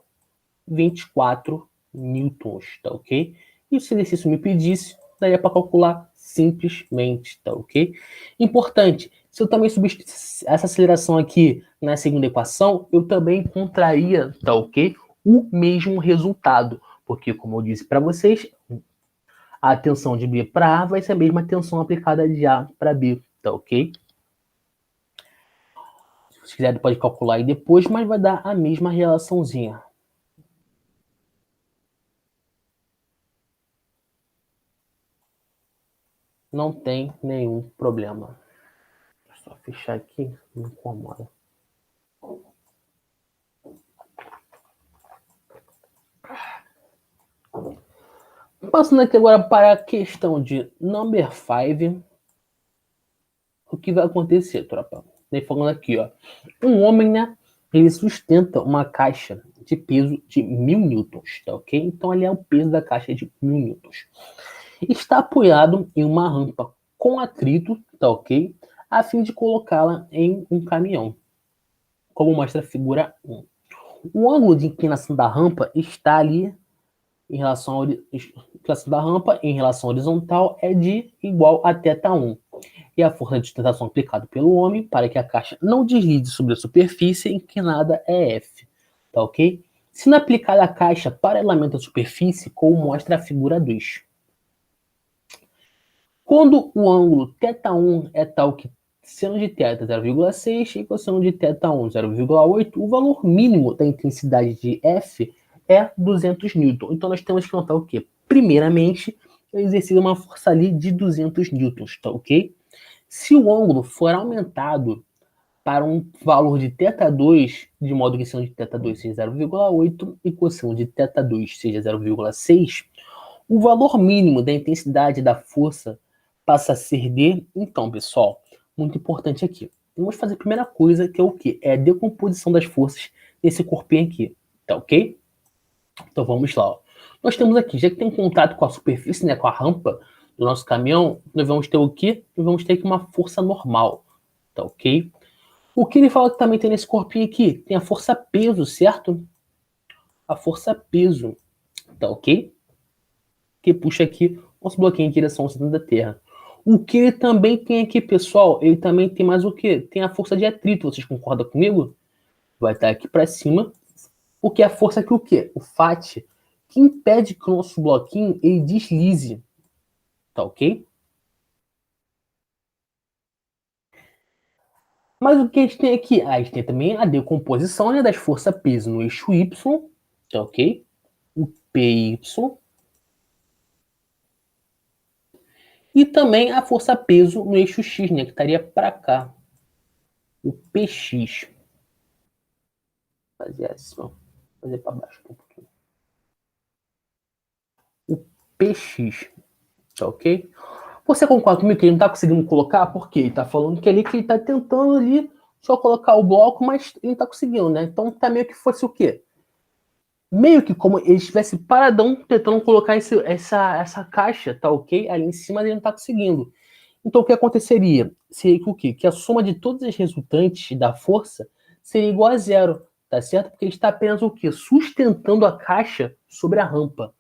24 newtons, tá ok? E se o exercício me pedisse, daria para calcular simplesmente, tá ok? Importante, se eu também substituir essa aceleração aqui na segunda equação, eu também encontraria, tá ok? O mesmo resultado, porque como eu disse para vocês, a tensão de B para A vai ser a mesma tensão aplicada de A para B, tá ok? Se quiser pode calcular aí depois, mas vai dar a mesma relaçãozinha. Não tem nenhum problema. Só fechar aqui, não incomoda. Passando aqui agora para a questão de number 5. O que vai acontecer, tropa? Vem falando aqui, ó. Um homem, né? Ele sustenta uma caixa de peso de 1000 newtons, tá ok? Então, ali é o peso da caixa de 1000 newtons. Está apoiado em uma rampa com atrito, tá ok? A fim de colocá-la em um caminhão, como mostra a figura 1. O ângulo de inclinação da rampa está ali em relação da rampa em relação horizontal é de igual a θ1. E a força de sustentação aplicada pelo homem para que a caixa não deslize sobre a superfície inclinada é F. Tá ok? Sendo aplicada a caixa paralelamente à superfície, como mostra a figura 2. Quando o ângulo θ1 é tal que seno de θ 0,6 e cosseno de θ 1, 0,8. O valor mínimo da intensidade de F é 200 newton. Então, nós temos que notar o quê? Primeiramente, é exercida uma força ali de 200 newtons, tá ok? Se o ângulo for aumentado para um valor de θ2, de modo que seno de θ2 seja 0,8 e cosseno de θ2 seja 0,6, o valor mínimo da intensidade da força passa a ser de... Então, pessoal, muito importante aqui. Vamos fazer a primeira coisa, que é o quê? É a decomposição das forças nesse corpinho aqui, tá ok? Então vamos lá. Ó. Nós temos aqui, já que tem contato com a superfície, né, com a rampa do nosso caminhão, nós vamos ter o quê? Nós vamos ter aqui uma força normal, tá ok? O que ele fala que também tem nesse corpinho aqui? Tem a força peso, certo? A força peso, tá ok? Que puxa aqui nosso bloquinho em direção ao centro da Terra. O que ele também tem aqui, pessoal, ele também tem mais o quê? Tem a força de atrito, vocês concordam comigo? Vai estar aqui para cima. O que é a força que o quê? O FAT, que impede que o nosso bloquinho ele deslize, tá ok? Mas o que a gente tem aqui? A gente tem também a decomposição, né, das forças peso no eixo Y, tá ok? O PY. E também a força peso no eixo X, né, que estaria para cá. O PX. Fazer assim, ó. Fazer para baixo um pouquinho. O PX, tá ok? Você concorda comigo que ele não está conseguindo colocar? Por quê? Ele está falando que ali que ele está tentando ali só colocar o bloco, mas ele não está conseguindo, né? Então tá meio que fosse o quê? Meio que como ele estivesse paradão tentando colocar essa caixa, tá ok? Ali em cima, mas ele não está conseguindo. Então o que aconteceria? Seria que o quê? Que a soma de todas as resultantes da força seria igual a zero, tá certo? Porque ele está apenas o quê? Sustentando a caixa sobre a rampa,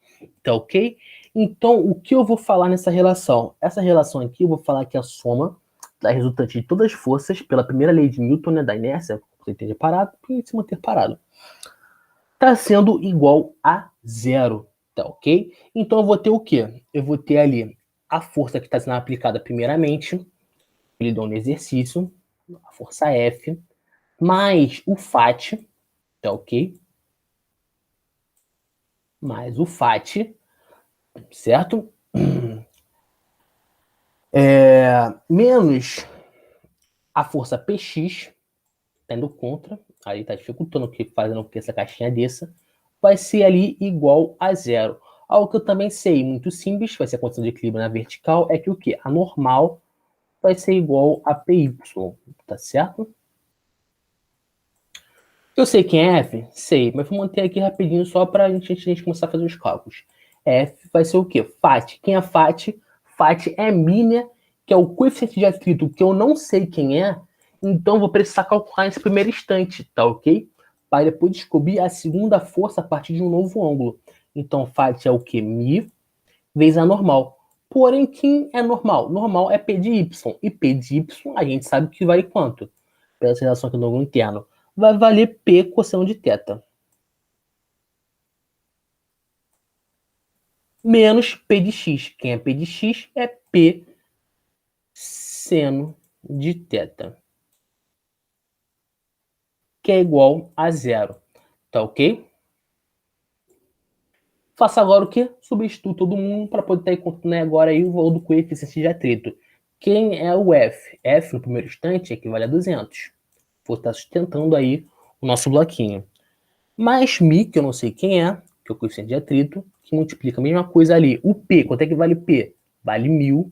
tá ok? Então, o que eu vou falar nessa relação? Essa relação aqui, eu vou falar que a soma da resultante de todas as forças, pela primeira lei de Newton, né, da inércia, você esteja parado, e se manter parado, está sendo igual a zero, tá ok? Então, eu vou ter o quê? Eu vou ter ali a força que está sendo aplicada primeiramente, ele dá um exercício, a força F, mais o FAT, tá ok? Mais o FAT, certo? Menos a força PX, tá indo contra, aí tá dificultando fazendo que essa caixinha desça, vai ser ali igual a zero. Algo que eu também sei, muito simples, vai ser a condição de equilíbrio na vertical, é que o quê? A normal vai ser igual a PY, tá certo? Eu sei quem é F? Sei, mas vou manter aqui rapidinho só para a gente começar a fazer os cálculos. F vai ser o quê? FAT. Quem é FAT? FAT é μ, né? Que é o coeficiente de atrito, que eu não sei quem é, então vou precisar calcular nesse primeiro instante, tá ok? Para depois descobrir a segunda força a partir de um novo ângulo. Então, FAT é o quê? μ vezes a normal. Porém, quem é normal? Normal é P de Y. E P de Y a gente sabe que vale quanto? Pela relação aqui no ângulo interno. Vai valer P cosseno de θ. Menos P de X. Quem é P de X é P seno de θ. Que é igual a zero. Tá ok? Faça agora o quê? Substitui todo mundo para poder estar encontrando agora aí o valor do coeficiente de atrito. Quem é o F? F no primeiro instante equivale a 200. Vou estar sustentando aí o nosso bloquinho. Mais μ, que eu não sei quem é, que é o coeficiente de atrito, que multiplica a mesma coisa ali. O P, quanto é que vale P? Vale 1000.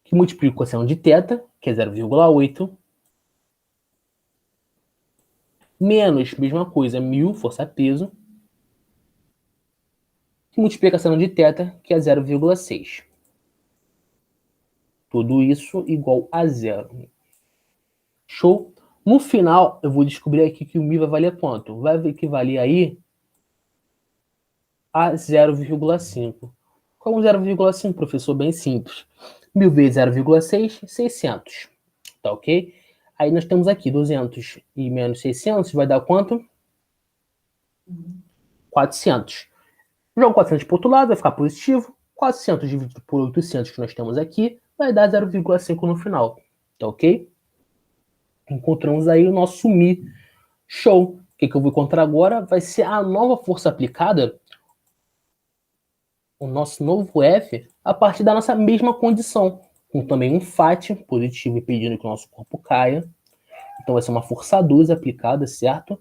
Que multiplica o cosseno de θ, que é 0,8. Menos, mesma coisa, 1000, força peso. Que multiplica o cosseno de θ, que é 0,6. Tudo isso igual a zero. Show? No final, eu vou descobrir aqui que o μ vai valer quanto? Vai equivaler aí a 0,5. Como 0,5, professor? Bem simples. 1000 vezes 0,6, 600. Tá ok? Aí nós temos aqui 200 e menos 600 vai dar quanto? 400. Jogo 400 para o outro lado, vai ficar positivo. 400 dividido por 800 que nós temos aqui vai dar 0,5 no final, tá ok? Encontramos aí o nosso Mi. Show! O que eu vou encontrar agora vai ser a nova força aplicada, o nosso novo F, a partir da nossa mesma condição, com também um FAT positivo impedindo que o nosso corpo caia. Então vai ser uma força 2 aplicada, certo?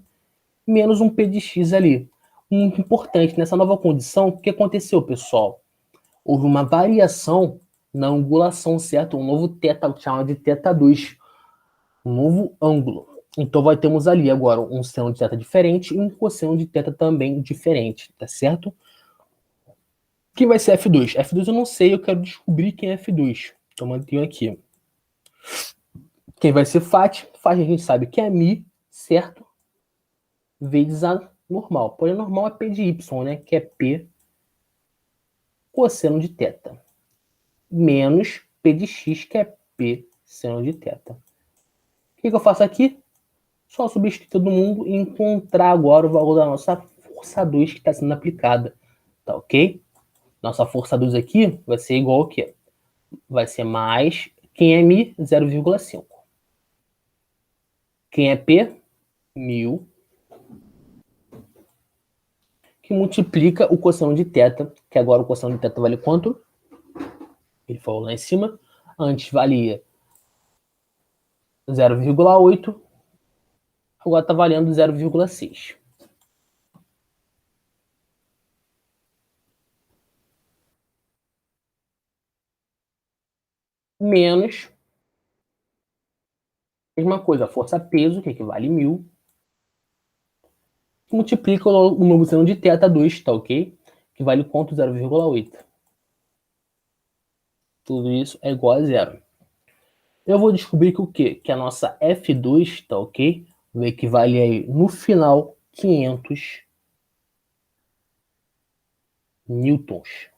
Menos um P de X ali. Muito importante, nessa nova condição, o que aconteceu, pessoal? Houve uma variação na angulação, certo? Um novo θ, chamado de θ2, um novo ângulo. Então vai termos ali agora um seno de θ diferente e um cosseno de θ também diferente, tá certo? Quem vai ser F2? F2 eu não sei, eu quero descobrir quem é F2. Então mantenho aqui. Quem vai ser FAT? FAT a gente sabe que é Mi, certo? Vezes a normal. Porém, a normal é P de Y, né? Que é P cosseno de θ. Menos P de X, que é P seno de θ. O que eu faço aqui? Só substituir todo mundo e encontrar agora o valor da nossa força 2 que está sendo aplicada. Tá ok? Nossa força 2 aqui vai ser igual ao quê? Vai ser mais, quem é Mi? 0,5. Quem é P? 1000. Que multiplica o cosseno de θ, que agora o cosseno de θ vale quanto? Ele falou lá em cima. Antes valia 0,8. Agora está valendo 0,6. Menos, mesma coisa, a força peso, que equivale a 1000, multiplica o novo seno de θ2, tá ok? Que vale quanto? 0,8. Tudo isso é igual a zero. Eu vou descobrir que o quê? Que a nossa F2, tá ok? Vai equivaler aí, no final, 500 newtons.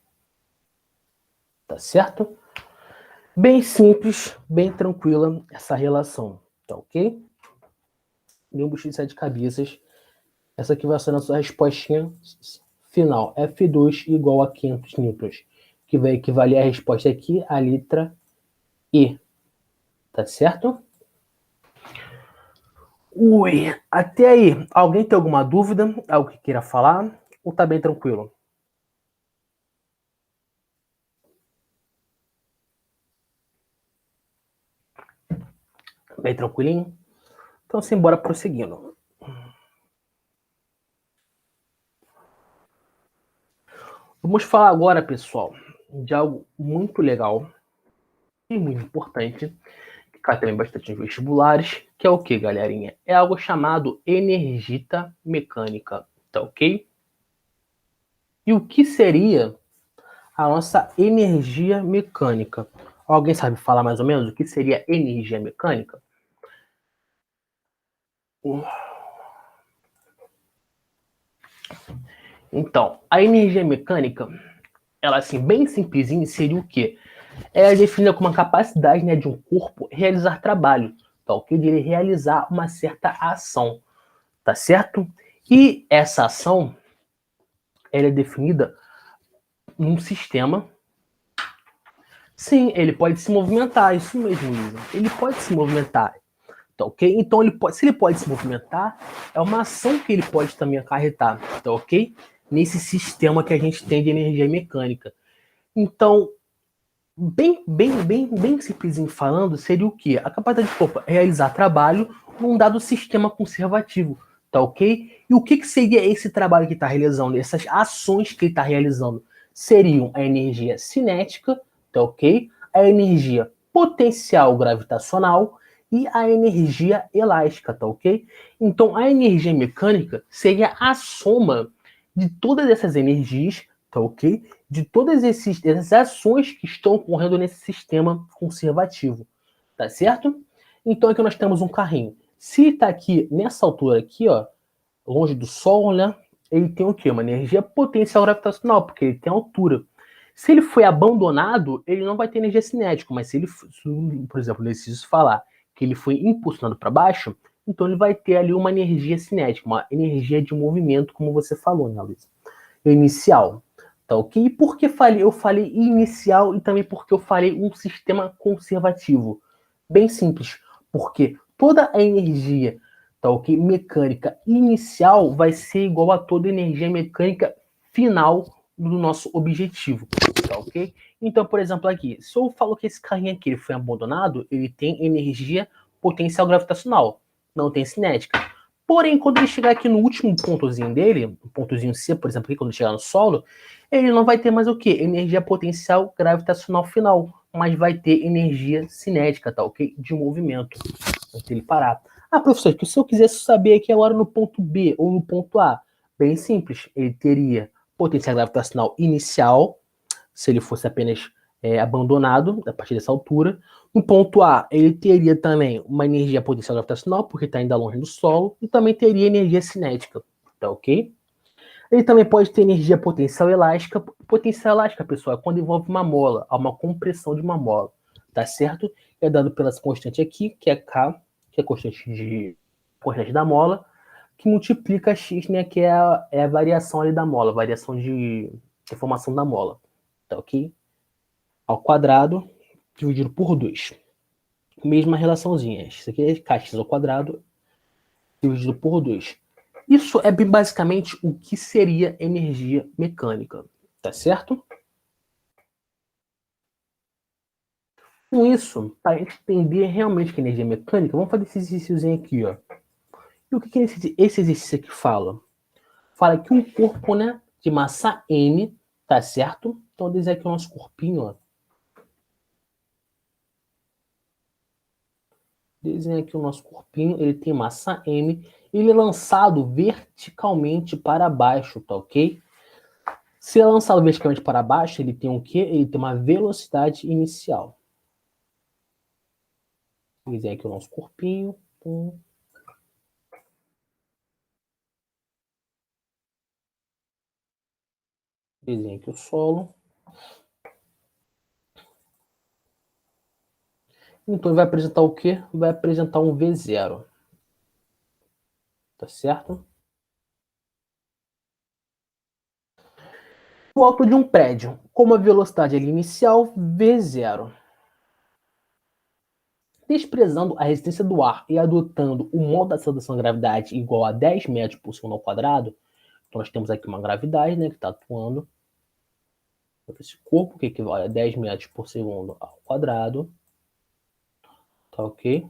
Tá certo? Bem simples, bem tranquila essa relação, tá ok? Deu um bicho de 7 cabeças. Essa aqui vai ser a nossa respostinha final. F2 igual a 500 newtons, que vai equivaler a resposta aqui, a letra E. Tá certo? Ui, até aí, alguém tem alguma dúvida? Algo que queira falar? Ou tá bem tranquilo? Bem tranquilinho? Então, simbora prosseguindo. Vamos falar agora, pessoal, de algo muito legal e muito importante, que cai também bastante nos vestibulares, que é o que, galerinha? É algo chamado energita mecânica, tá ok? E o que seria a nossa energia mecânica? Alguém sabe falar mais ou menos o que seria energia mecânica? Então, a energia mecânica, ela assim, bem simplesinha, seria o quê? Ela é definida como a capacidade, né, de um corpo realizar trabalho, tá ok? De ele realizar uma certa ação, tá certo? E essa ação, ela é definida num sistema. Sim, ele pode se movimentar, isso mesmo, Lisa. Ele pode se movimentar, tá ok? Então, se ele pode se movimentar, é uma ação que ele pode também acarretar, tá ok? Nesse sistema que a gente tem de energia mecânica. Então, bem simplesinho falando, seria o quê? A capacidade de corpo realizar trabalho num dado sistema conservativo, tá ok? E o que seria esse trabalho que está realizando? Essas ações que ele está realizando seriam a energia cinética, tá ok? A energia potencial gravitacional e a energia elástica, tá ok? Então, a energia mecânica seria a soma de todas essas energias, tá ok? De todas essas ações que estão ocorrendo nesse sistema conservativo, tá certo? Então aqui nós temos um carrinho. Se está aqui nessa altura aqui, ó, longe do Sol, né? Ele tem o quê? Uma energia potencial gravitacional, porque ele tem altura. Se ele foi abandonado, ele não vai ter energia cinética, mas se ele, por exemplo, preciso falar que ele foi impulsionado para baixo, então ele vai ter ali uma energia cinética, uma energia de movimento, como você falou, né, Luiz? Inicial. Tá ok? E por que eu falei inicial e também porque eu falei um sistema conservativo? Bem simples, porque toda a energia, tá ok, mecânica inicial vai ser igual a toda energia mecânica final do nosso objetivo, tá ok? Então, por exemplo, aqui, se eu falo que esse carrinho aqui ele foi abandonado, ele tem energia potencial gravitacional, não tem cinética. Porém, quando ele chegar aqui no último pontozinho dele, o pontozinho C, por exemplo, aqui, quando ele chegar no solo, ele não vai ter mais o quê? Energia potencial gravitacional final, mas vai ter energia cinética, tá ok? De movimento, até ele parar. Ah, professor, que se eu quisesse saber aqui agora no ponto B ou no ponto A, bem simples, ele teria potência gravitacional inicial, se ele fosse apenas abandonado a partir dessa altura. No ponto A, ele teria também uma energia potencial gravitacional, porque está ainda longe do solo, e também teria energia cinética, tá ok? Ele também pode ter energia potencial elástica. Potencial elástica, pessoal, é quando envolve uma mola, há uma compressão de uma mola, tá certo? É dado pela constante aqui, que é K, que é a constante da mola, que multiplica x, né, que é a variação ali da mola, variação de formação da mola, tá ok? Ao quadrado dividido por 2. Mesma relaçãozinha. Isso aqui é kx ao quadrado dividido por 2. Isso é basicamente o que seria energia mecânica, tá certo? Com isso, para a gente entender realmente que é energia mecânica, vamos fazer esse exercíciozinho aqui, ó. E o que esse exercício aqui fala? Fala que um corpo, né, de massa M, tá certo? Então, vou dizer aqui o nosso corpinho, ó. Desenha aqui o nosso corpinho, ele tem massa M, ele é lançado verticalmente para baixo, tá ok? Se é lançado verticalmente para baixo, ele tem o quê? Ele tem uma velocidade inicial. Desenha aqui o nosso corpinho. Desenha aqui o solo. Então, ele vai apresentar o quê? Vai apresentar um V0. Tá certo? O alto de um prédio, como a velocidade ali inicial, V0. Desprezando a resistência do ar e adotando o modo da aceleração da gravidade igual a 10 metros por segundo ao quadrado, então nós temos aqui uma gravidade, né, que está atuando sobre esse corpo, que equivale a 10 metros por segundo ao quadrado. Tá ok?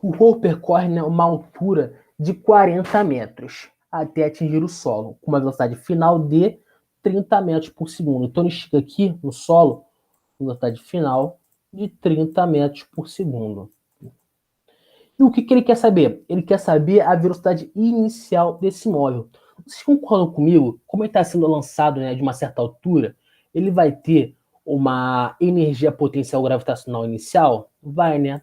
O voo percorre, né, uma altura de 40 metros até atingir o solo, com uma velocidade final de 30 metros por segundo. Então ele chega aqui no solo com velocidade final de 30 metros por segundo. E o que ele quer saber? Ele quer saber a velocidade inicial desse móvel. Vocês concordam comigo? Como ele está sendo lançado, né, de uma certa altura, ele vai ter uma energia potencial gravitacional inicial? Vai, né?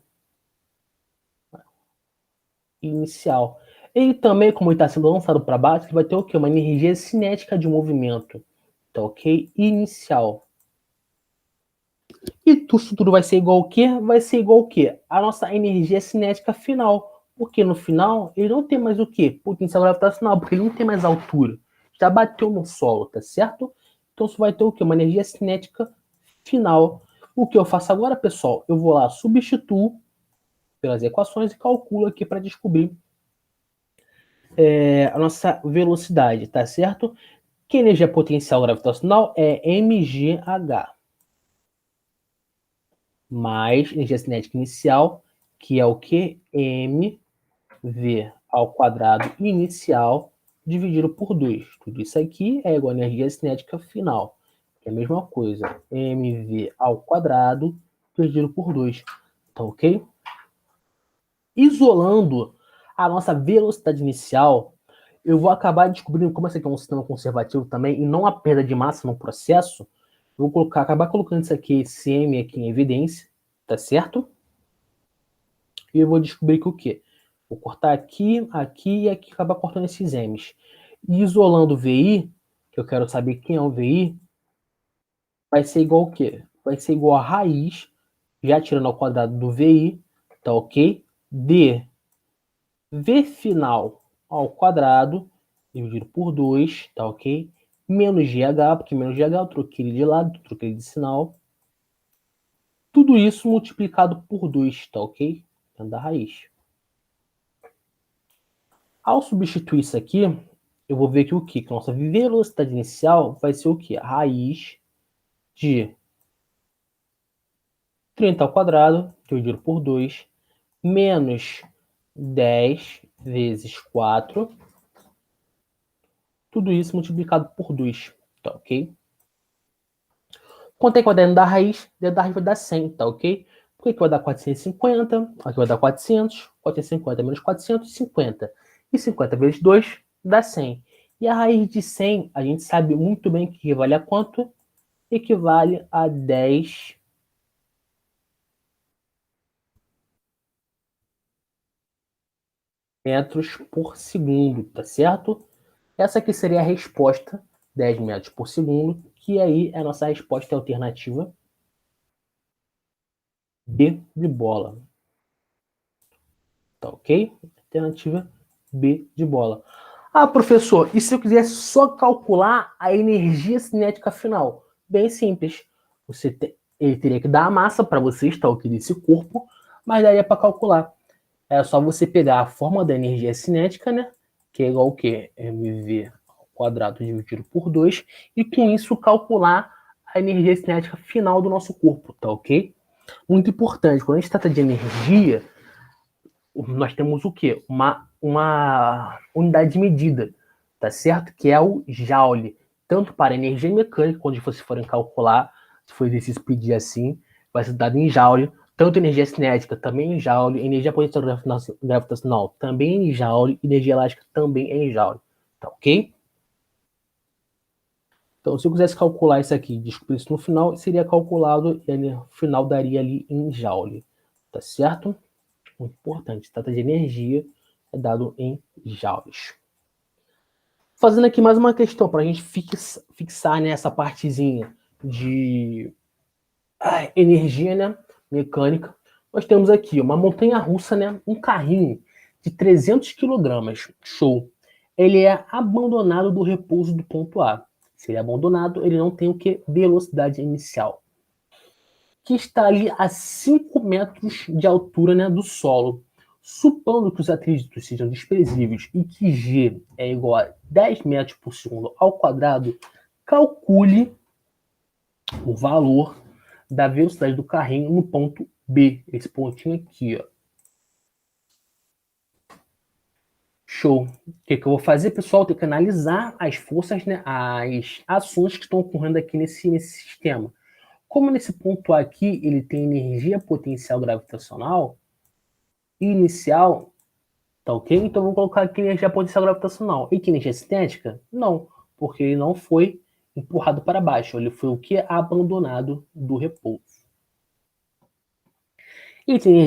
Inicial. Ele também, como ele está sendo lançado para baixo, ele vai ter o quê? Uma energia cinética de movimento. Tá ok? Inicial. E tudo vai ser igual ao quê? Vai ser igual ao quê? A nossa energia cinética final. Porque no final, ele não tem mais o quê? Potencial gravitacional, porque ele não tem mais altura. Já bateu no solo, tá certo? Então você vai ter o quê? Uma energia cinética final. O que eu faço agora, pessoal? Eu vou lá, substituo pelas equações e calculo aqui para descobrir a nossa velocidade, tá certo? Que energia potencial gravitacional é mgh, mais energia cinética inicial, que é o que? mv ao quadrado inicial dividido por 2. Tudo isso aqui é igual a energia cinética final, que é a mesma coisa. mv ao quadrado dividido por 2. Tá ok? Isolando a nossa velocidade inicial, eu vou acabar descobrindo como esse aqui é um sistema conservativo também, e não a perda de massa no processo. Eu vou acabar colocando isso aqui, esse M aqui em evidência, tá certo? E eu vou descobrir que o quê? Vou cortar aqui, aqui e aqui, acabar cortando esses M's. E isolando o VI, que eu quero saber quem é o VI, vai ser igual ao quê? Vai ser igual a raiz, já tirando ao quadrado do VI, tá ok? De V final ao quadrado, dividido por 2, tá ok? menos GH, porque menos GH eu troquei ele de lado, troquei ele de sinal. Tudo isso multiplicado por 2, tá ok? Dentro da raiz. Ao substituir isso aqui, eu vou ver que o quê? Que a nossa velocidade inicial vai ser o quê? A raiz de 30 ao quadrado, dividido por 2, menos 10 vezes 4. Tudo isso multiplicado por 2, tá ok? Quanto é que vai dar dentro da raiz? Dentro da raiz vai dar 100, tá ok? Por que vai dar 450? Aqui vai dar 400. 450 menos 450. E 50 vezes 2 dá 100. E a raiz de 100, a gente sabe muito bem que equivale a quanto? Equivale a 10 metros por segundo, tá certo? Essa aqui seria a resposta, 10 metros por segundo, que aí é a nossa resposta alternativa B de bola. Tá ok? Alternativa B de bola. Ah, professor, e se eu quisesse só calcular a energia cinética final? Bem simples. Ele teria que dar a massa para você, tá ok, desse corpo, mas daria para calcular. É só você pegar a fórmula da energia cinética, né? Que é igual ao quê? mv ao quadrado dividido por 2, e com isso calcular a energia cinética final do nosso corpo, tá ok? Muito importante, quando a gente trata de energia, nós temos o quê? Uma unidade de medida, tá certo? Que é o Joule. Tanto para energia mecânica, quando vocês forem calcular, se for exercício pedir assim, vai ser dado em Joule. Tanto energia cinética, também em Joule. Energia potencial gravitacional, também em Joule. Energia elástica, também em Joule. Tá ok? Então, se eu quisesse calcular isso aqui, descobrir isso no final, seria calculado e no final daria ali em Joule. Tá certo? Muito importante. Trata de energia, é dado em joules. Fazendo aqui mais uma questão para a gente fixar nessa partezinha de energia, né, mecânica. Nós temos aqui uma montanha-russa, né, um carrinho de 300 quilogramas. Show. Ele é abandonado do repouso do ponto A. Se ele é abandonado, ele não tem o que? Velocidade inicial. Que está ali a 5 metros de altura, né, do solo. Supondo que os atritos sejam desprezíveis e que G é igual a 10 metros por segundo ao quadrado, calcule o valor da velocidade do carrinho no ponto B, esse pontinho aqui, ó. Show. O que eu vou fazer, pessoal? Tem que analisar as forças, né, as ações que estão ocorrendo aqui nesse sistema. Como nesse ponto aqui ele tem energia potencial gravitacional inicial, tá ok? Então vou colocar aqui energia potencial gravitacional. E que energia cinética? Não, porque ele não foi empurrado para baixo. Ele foi o que? Abandonado do repouso. E tem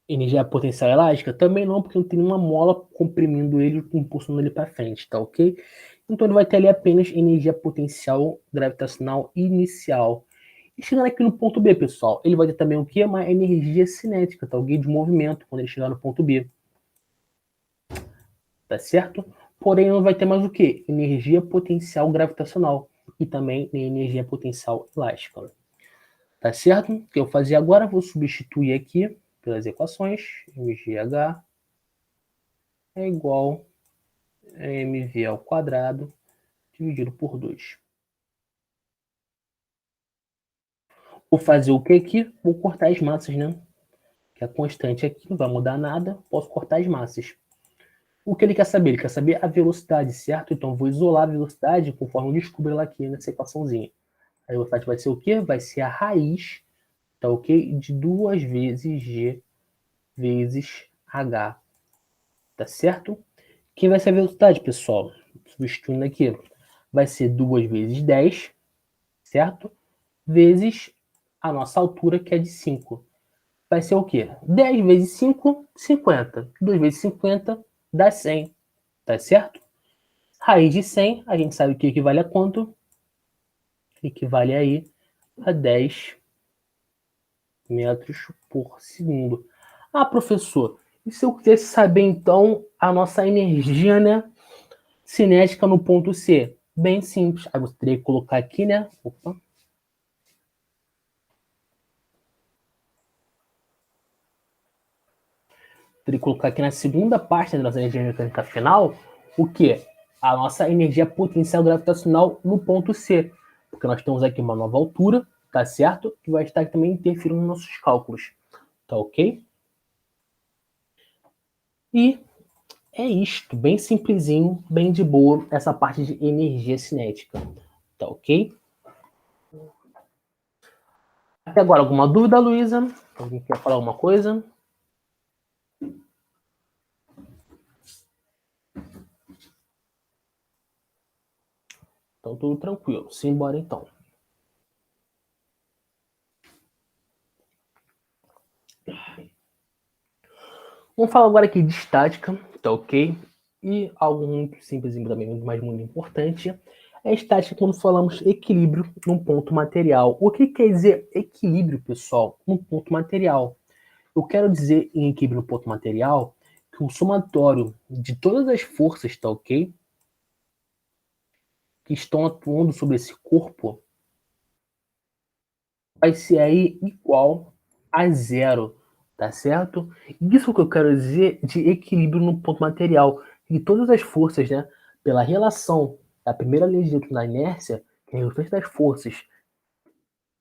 energia potencial elástica? Também não, porque não tem nenhuma mola comprimindo ele, impulsionando ele para frente, tá ok? Então ele vai ter ali apenas energia potencial gravitacional inicial. E chegando aqui no ponto B, pessoal, ele vai ter também o que? Uma energia cinética, tá? O guia de movimento, quando ele chegar no ponto B. Tá certo? Porém, não vai ter mais o que? Energia potencial gravitacional e também energia potencial elástica. Tá certo? O que eu fazer agora? Vou substituir aqui pelas equações. mgh é igual a mv ao quadrado dividido por 2. Vou fazer o que aqui? Vou cortar as massas, né? Que a constante aqui não vai mudar nada. Posso cortar as massas. O que ele quer saber? Ele quer saber a velocidade, certo? Então, vou isolar a velocidade conforme eu descubro ela aqui nessa equaçãozinha. A velocidade vai ser o quê? Vai ser a raiz, tá ok? De 2 vezes G vezes H, tá certo? Quem vai ser a velocidade, pessoal? Substituindo aqui, vai ser 2 vezes 10, certo? Vezes a nossa altura, que é de 5. Vai ser o quê? 10 vezes 5, 50. 2 vezes 50 dá 100, tá certo? Raiz de 100, a gente sabe que equivale a quanto? Equivale aí a 10 metros por segundo. Ah, professor, e se eu quisesse saber, então, a nossa energia, né, cinética no ponto C? Bem simples. Aí você teria que colocar aqui, né? Opa. Teria que colocar aqui na segunda parte da nossa energia mecânica final o que? A nossa energia potencial gravitacional no ponto C. Porque nós temos aqui uma nova altura, tá certo? Que vai estar também interferindo nos nossos cálculos. Tá ok? E é isto, bem simplesinho, bem de boa, essa parte de energia cinética. Tá ok? Até agora, alguma dúvida, Luísa? Alguém quer falar alguma coisa? Então, tudo tranquilo. Simbora, então. Vamos falar agora aqui de estática, tá ok? E algo muito simples e também, mas muito importante, é a estática quando falamos equilíbrio num ponto material. O que quer dizer equilíbrio, pessoal, num ponto material? Eu quero dizer em equilíbrio no ponto material que o somatório de todas as forças, tá ok? Que estão atuando sobre esse corpo vai ser aí igual a zero, tá certo? Isso que eu quero dizer de equilíbrio no ponto material. E todas as forças, né, pela relação da primeira lei de Newton da inércia, que é o restante das forças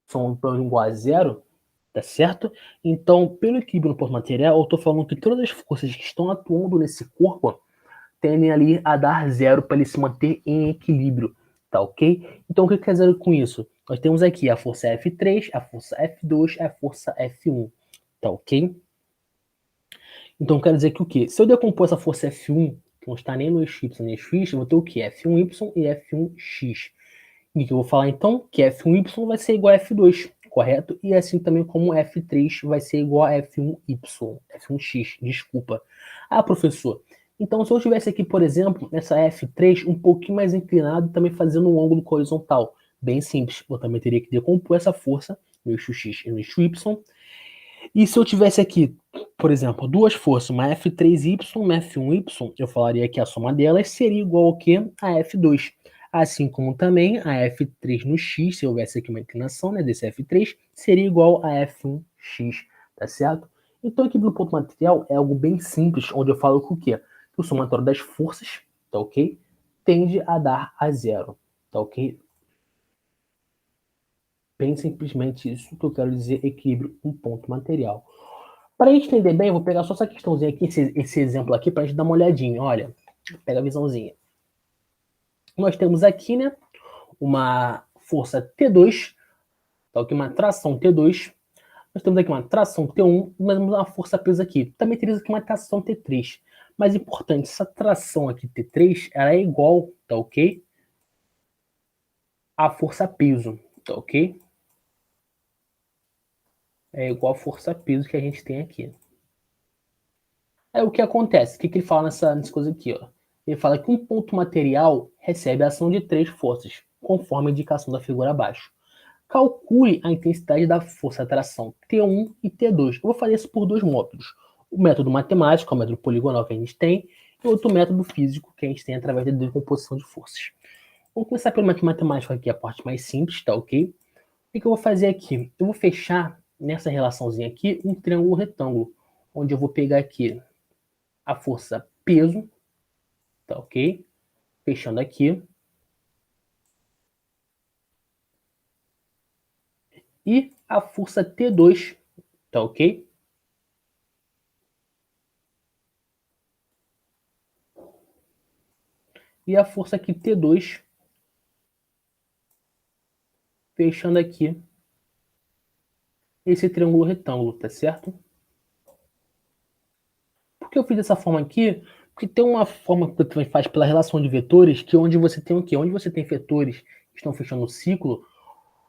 são igual a zero, tá certo? Então, pelo equilíbrio no ponto material, eu estou falando que todas as forças que estão atuando nesse corpo tendem ali a dar zero para ele se manter em equilíbrio, tá ok? Então, o que quer dizer com isso? Nós temos aqui a força F3, a força F2, a força F1, tá ok? Então, quer dizer que o quê? Se eu decompor essa força F1, que não está nem no eixo Y nem no eixo X, eu vou ter o quê? F1Y e F1X. E que eu vou falar então que F1Y vai ser igual a F2, correto? E assim também como F3 vai ser igual a F1Y, F1X, desculpa. Ah, professor, então se eu tivesse aqui, por exemplo, essa F3 um pouquinho mais inclinado, também fazendo um ângulo horizontal, bem simples, eu também teria que decompor essa força no eixo X e no eixo Y. E se eu tivesse aqui, por exemplo, duas forças, uma F3Y e uma F1Y, eu falaria que a soma delas seria igual ao que? A F2. Assim como também a F3 no X, se houvesse aqui uma inclinação, né, desse F3, seria igual a F1X, tá certo? Então aqui do ponto material é algo bem simples, onde eu falo que o quê? Que o somatório das forças, tá ok? Tende a dar a zero, tá ok? Bem simplesmente isso que eu quero dizer, equilíbrio, um ponto material. Para a gente entender bem, eu vou pegar só essa questãozinha aqui, esse exemplo aqui, para a gente dar uma olhadinha. Olha, pega a visãozinha. Nós temos aqui, né, uma força T2, tá aqui uma tração T2. Nós temos aqui uma tração T1, mas uma força peso aqui. Também teríamos aqui uma tração T3. Mas importante, essa tração aqui T3, ela é igual, tá ok? A força peso, tá ok? É igual a força peso que a gente tem aqui. É o que acontece. O que ele fala nessa coisa aqui, ó? Ele fala que um ponto material recebe a ação de três forças, conforme a indicação da figura abaixo. Calcule a intensidade da força de atração T1 e T2. Eu vou fazer isso por dois métodos. O método matemático, é o método poligonal que a gente tem, e outro método físico que a gente tem através da decomposição de forças. Vamos começar pelo método matemático aqui, a parte mais simples, tá ok? O que eu vou fazer aqui? Eu vou fechar nessa relaçãozinha aqui um triângulo retângulo, onde eu vou pegar aqui a força peso, tá ok? Fechando aqui. E a força T2, tá ok? E a força aqui T2, fechando aqui esse triângulo retângulo, tá certo? Por que eu fiz dessa forma aqui? Porque tem uma forma que você também faz pela relação de vetores, que onde você tem o quê? Onde você tem vetores que estão fechando o ciclo,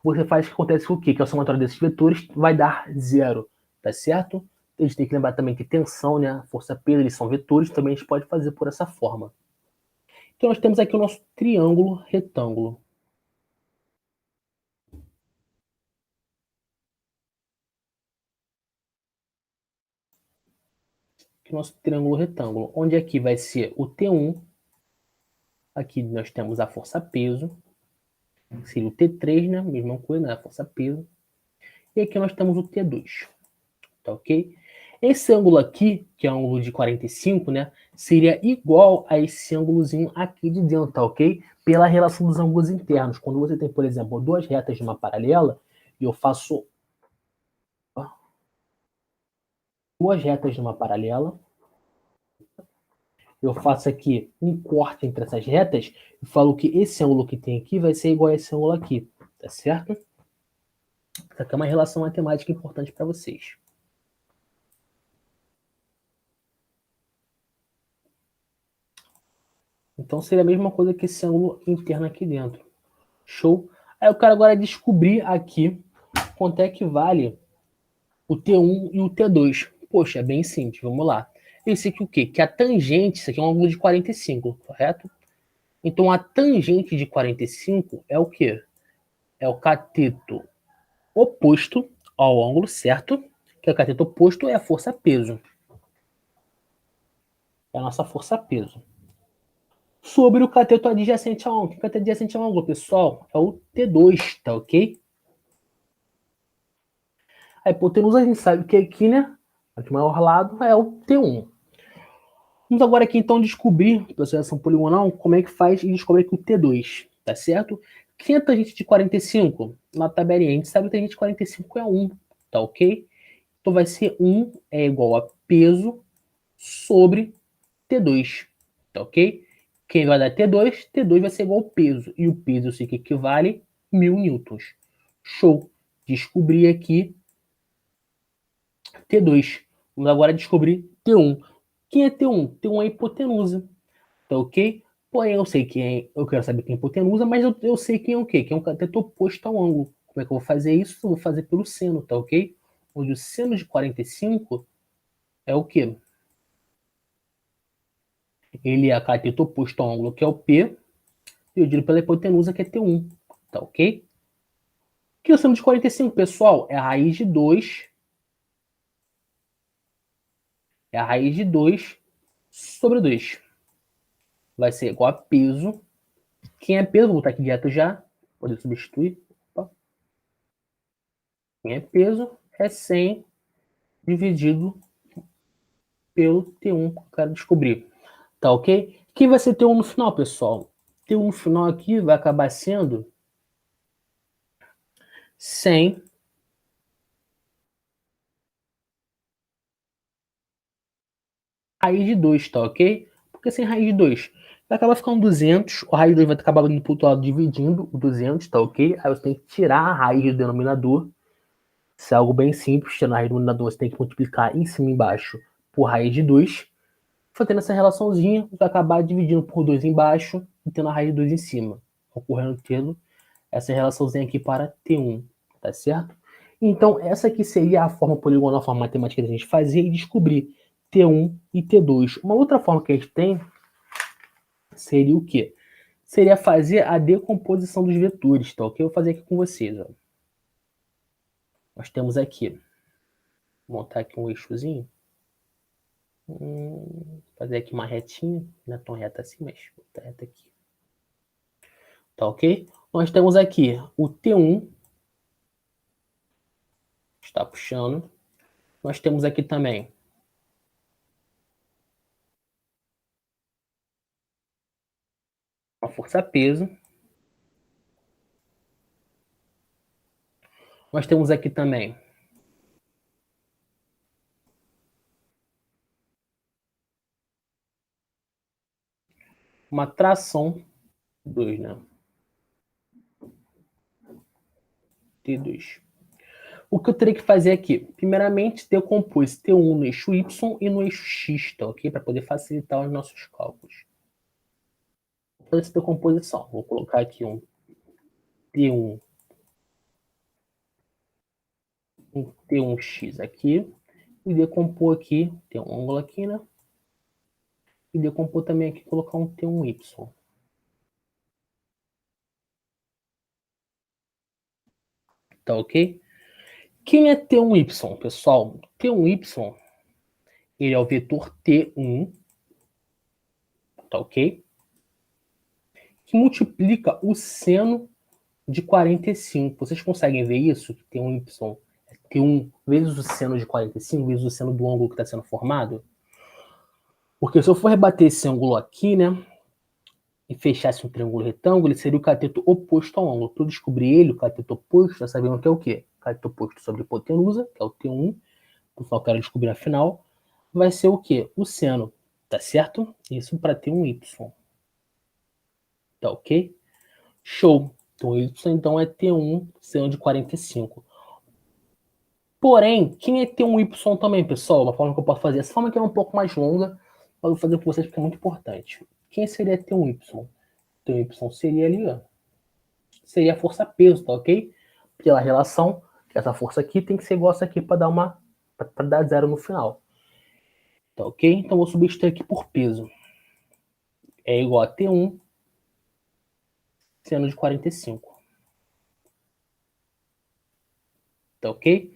você faz que acontece o quê? Que a somatória desses vetores vai dar zero, tá certo? A gente tem que lembrar também que tensão, né, força P, eles são vetores, também a gente pode fazer por essa forma. Então nós temos aqui o nosso triângulo retângulo. Aqui o nosso triângulo retângulo, onde aqui vai ser o T1, Aqui nós temos a força-peso, seria o T3, né? Mesma coisa, né? Força-peso. E aqui nós temos o T2, tá ok? Esse ângulo aqui, que é o ângulo de 45, né? Seria igual a esse ângulozinho aqui de dentro, tá ok? Pela relação dos ângulos internos. Quando você tem, por exemplo, duas retas de uma paralela, e eu faço duas retas de uma paralela, eu faço aqui um corte entre essas retas e falo que esse ângulo que tem aqui vai ser igual a esse ângulo aqui, tá certo? Essa aqui é uma relação matemática importante para vocês. Então seria a mesma coisa que esse ângulo interno aqui dentro. Show? Aí eu quero agora descobrir aqui quanto é que vale o T1 e o T2. Poxa, é bem simples, vamos lá. Esse aqui o quê? Que a tangente, isso aqui é um ângulo de 45, correto? Então a tangente de 45 é o quê? É o cateto oposto ao ângulo, certo? Que é o cateto oposto é a força-peso. É a nossa força-peso. Sobre o cateto adjacente ao ângulo. O cateto adjacente ao ângulo, pessoal, é o T2, tá ok? A hipotenusa a gente sabe que aqui, né? Aqui maior lado é o T1. Vamos agora aqui então descobrir, pela associação poligonal, como é que faz e descobrir aqui o T2, tá certo? Quem é a tangente de 45? Na tabelinha, a gente sabe que a tangente de 45 é 1, tá ok? Então vai ser 1 é igual a peso sobre T2, tá ok? Quem vai dar T2? T2 vai ser igual ao peso. E o peso eu sei que equivale 1000 newtons. Show! Descobri aqui T2. Vamos agora descobrir T1. Quem é T1? T1 é a hipotenusa, tá ok? Porém, eu sei quem é, eu quero saber quem é a hipotenusa, mas eu sei quem é o quê? Quem é o cateto oposto ao ângulo. Como é que eu vou fazer isso? Eu vou fazer pelo seno, tá ok? Onde o seno de 45 é o quê? Ele é cateto oposto ao ângulo, que é o P, dividido pela hipotenusa, que é T1, tá ok? O que é o seno de 45, pessoal? É a raiz de 2. É a raiz de 2 sobre 2. Vai ser igual a peso. Quem é peso? Vou botar aqui direto já. Poder substituir. Opa. Quem é peso é 100 dividido pelo T1 que eu quero descobrir. Tá ok? Quem vai ser T1 no final, pessoal? T1 no final aqui vai acabar sendo 100 raiz de 2, tá ok? Porque sem raiz de 2 vai acabar ficando 200, o raiz de 2 vai acabar indo pro outro lado dividindo o 200, tá ok? Aí você tem que tirar a raiz do denominador. Isso é algo bem simples, tirando a raiz do denominador você tem que multiplicar em cima e embaixo por raiz de 2. Fazendo essa relaçãozinha, vai acabar dividindo por 2 embaixo e tendo a raiz de 2 em cima, ocorrendo tendo essa relaçãozinha aqui para T1, tá certo? Então, essa aqui seria a forma poligonal, a forma matemática que a gente fazia e descobrir T1 e T2. Uma outra forma que a gente tem seria o quê? Seria fazer a decomposição dos vetores, tá ok? Eu vou fazer aqui com vocês, ó. Nós temos aqui, vou montar aqui um eixozinho. Fazer aqui uma retinha, não é tão reta assim, mas vou botar reta aqui. Tá ok? Nós temos aqui o T1, está puxando. Nós temos aqui também a força-peso. Nós temos aqui também uma tração 2, né? T2. O que eu teria que fazer aqui? Primeiramente, decompor esse T1 no eixo Y e no eixo X, tá ok? Para poder facilitar os nossos cálculos. Vou fazer essa decomposição. Vou colocar aqui um T1, um T1X aqui. E decompor aqui, tem um ângulo aqui, né? E decompor também aqui, colocar um T1Y. Tá ok? Quem é T1Y, pessoal? T1Y, ele é o vetor T1, tá ok? que multiplica o seno de 45. Vocês conseguem ver isso? Que tem um y, T1 vezes o seno de 45, vezes o seno do ângulo que está sendo formado? Porque se eu for rebater esse ângulo aqui, né, e fechasse um triângulo retângulo, ele seria o cateto oposto ao ângulo. Para eu descobrir ele, o cateto oposto, já sabemos que é o quê? Cateto oposto sobre hipotenusa, que é o T1, que eu quero descobrir afinal, vai ser o quê? O seno, tá certo? Isso para ter um y. Tá ok? Show. Então, y então é T1 seno de 45. Porém, quem é T1y também, pessoal? Uma forma que eu posso fazer. Essa forma aqui é um pouco mais longa, mas eu vou fazer com vocês porque é muito importante. Quem seria T1y? T1y seria ali, ó. Seria a força peso, tá ok? Pela relação, essa força aqui tem que ser igual a essa aqui para dar zero no final. Tá ok? Então, vou substituir aqui por peso. É igual a T1 seno de 45. Tá ok?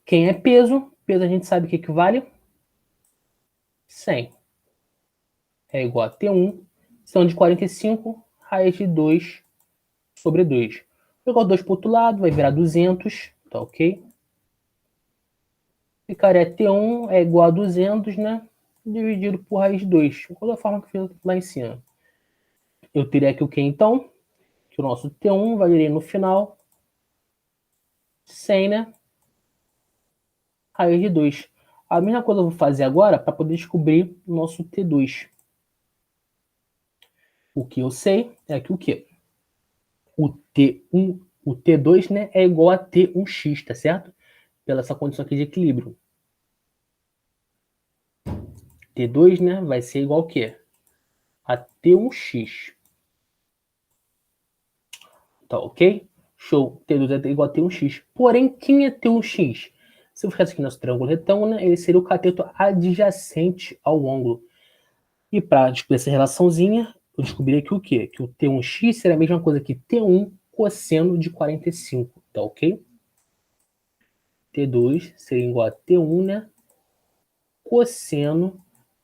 Quem é peso? Peso a gente sabe que equivale 100. É igual a T1 seno de 45 raiz de 2 sobre 2. Vou pegar o 2 para o outro lado, vai virar 200. Tá ok? Ficaria T1 é igual a 200, né? Dividido por raiz de 2. Qual a forma que eu fiz lá em cima? Eu teria aqui o que então? Que o nosso T1 valeria no final 100, né? Raiz de 2. A mesma coisa eu vou fazer agora para poder descobrir o nosso T2. O que eu sei é que o quê? O T1, o T2, né, é igual a T1x, tá certo? Pela essa condição aqui de equilíbrio. T2, né, vai ser igual ao quê? A T1x. Tá ok? Show. T2 é igual a T1x. Porém, quem é T1x? Se eu ficasse aqui no nosso triângulo retângulo, né, ele seria o cateto adjacente ao ângulo. E para descobrir essa relaçãozinha, eu descobri aqui o quê? Que o T1x seria a mesma coisa que T1 cosseno de 45. Tá ok? T2 seria igual a T1, né? Cosseno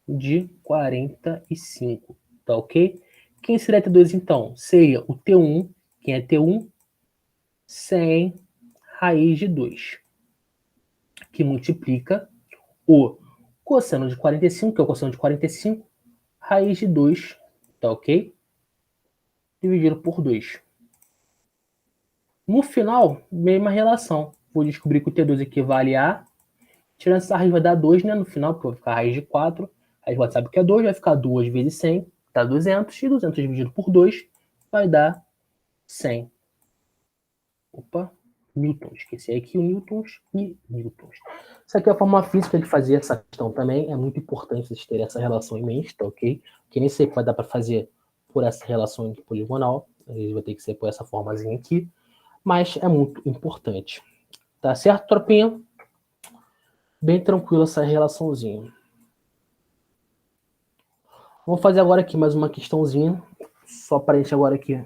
de 45. Tá ok? Quem seria T2 então? Seria o T1. Quem é T1? 100 raiz de 2. Que multiplica o cosseno de 45, que é o cosseno de 45, raiz de 2. Tá ok? Dividido por 2. No final, mesma relação. Vou descobrir que o T2 equivale a... Tirando essa raiz vai dar 2, né? No final, porque vai ficar a raiz de 4. A gente sabe que é 2, vai ficar 2 vezes 100, dá 200. E 200 dividido por 2 vai dar 100. Opa, newtons. Esqueci aqui o newtons e newtons. Isso aqui é a fórmula física de fazer essa questão também. É muito importante vocês terem essa relação em mente, tá ok? Que nem sei que vai dar para fazer por essa relação poligonal. A gente vai ter que ser por essa formazinha aqui. Mas é muito importante. Tá certo, tropinha? Bem tranquila essa relaçãozinha. Vamos fazer agora aqui mais uma questãozinha. Só para a gente agora aqui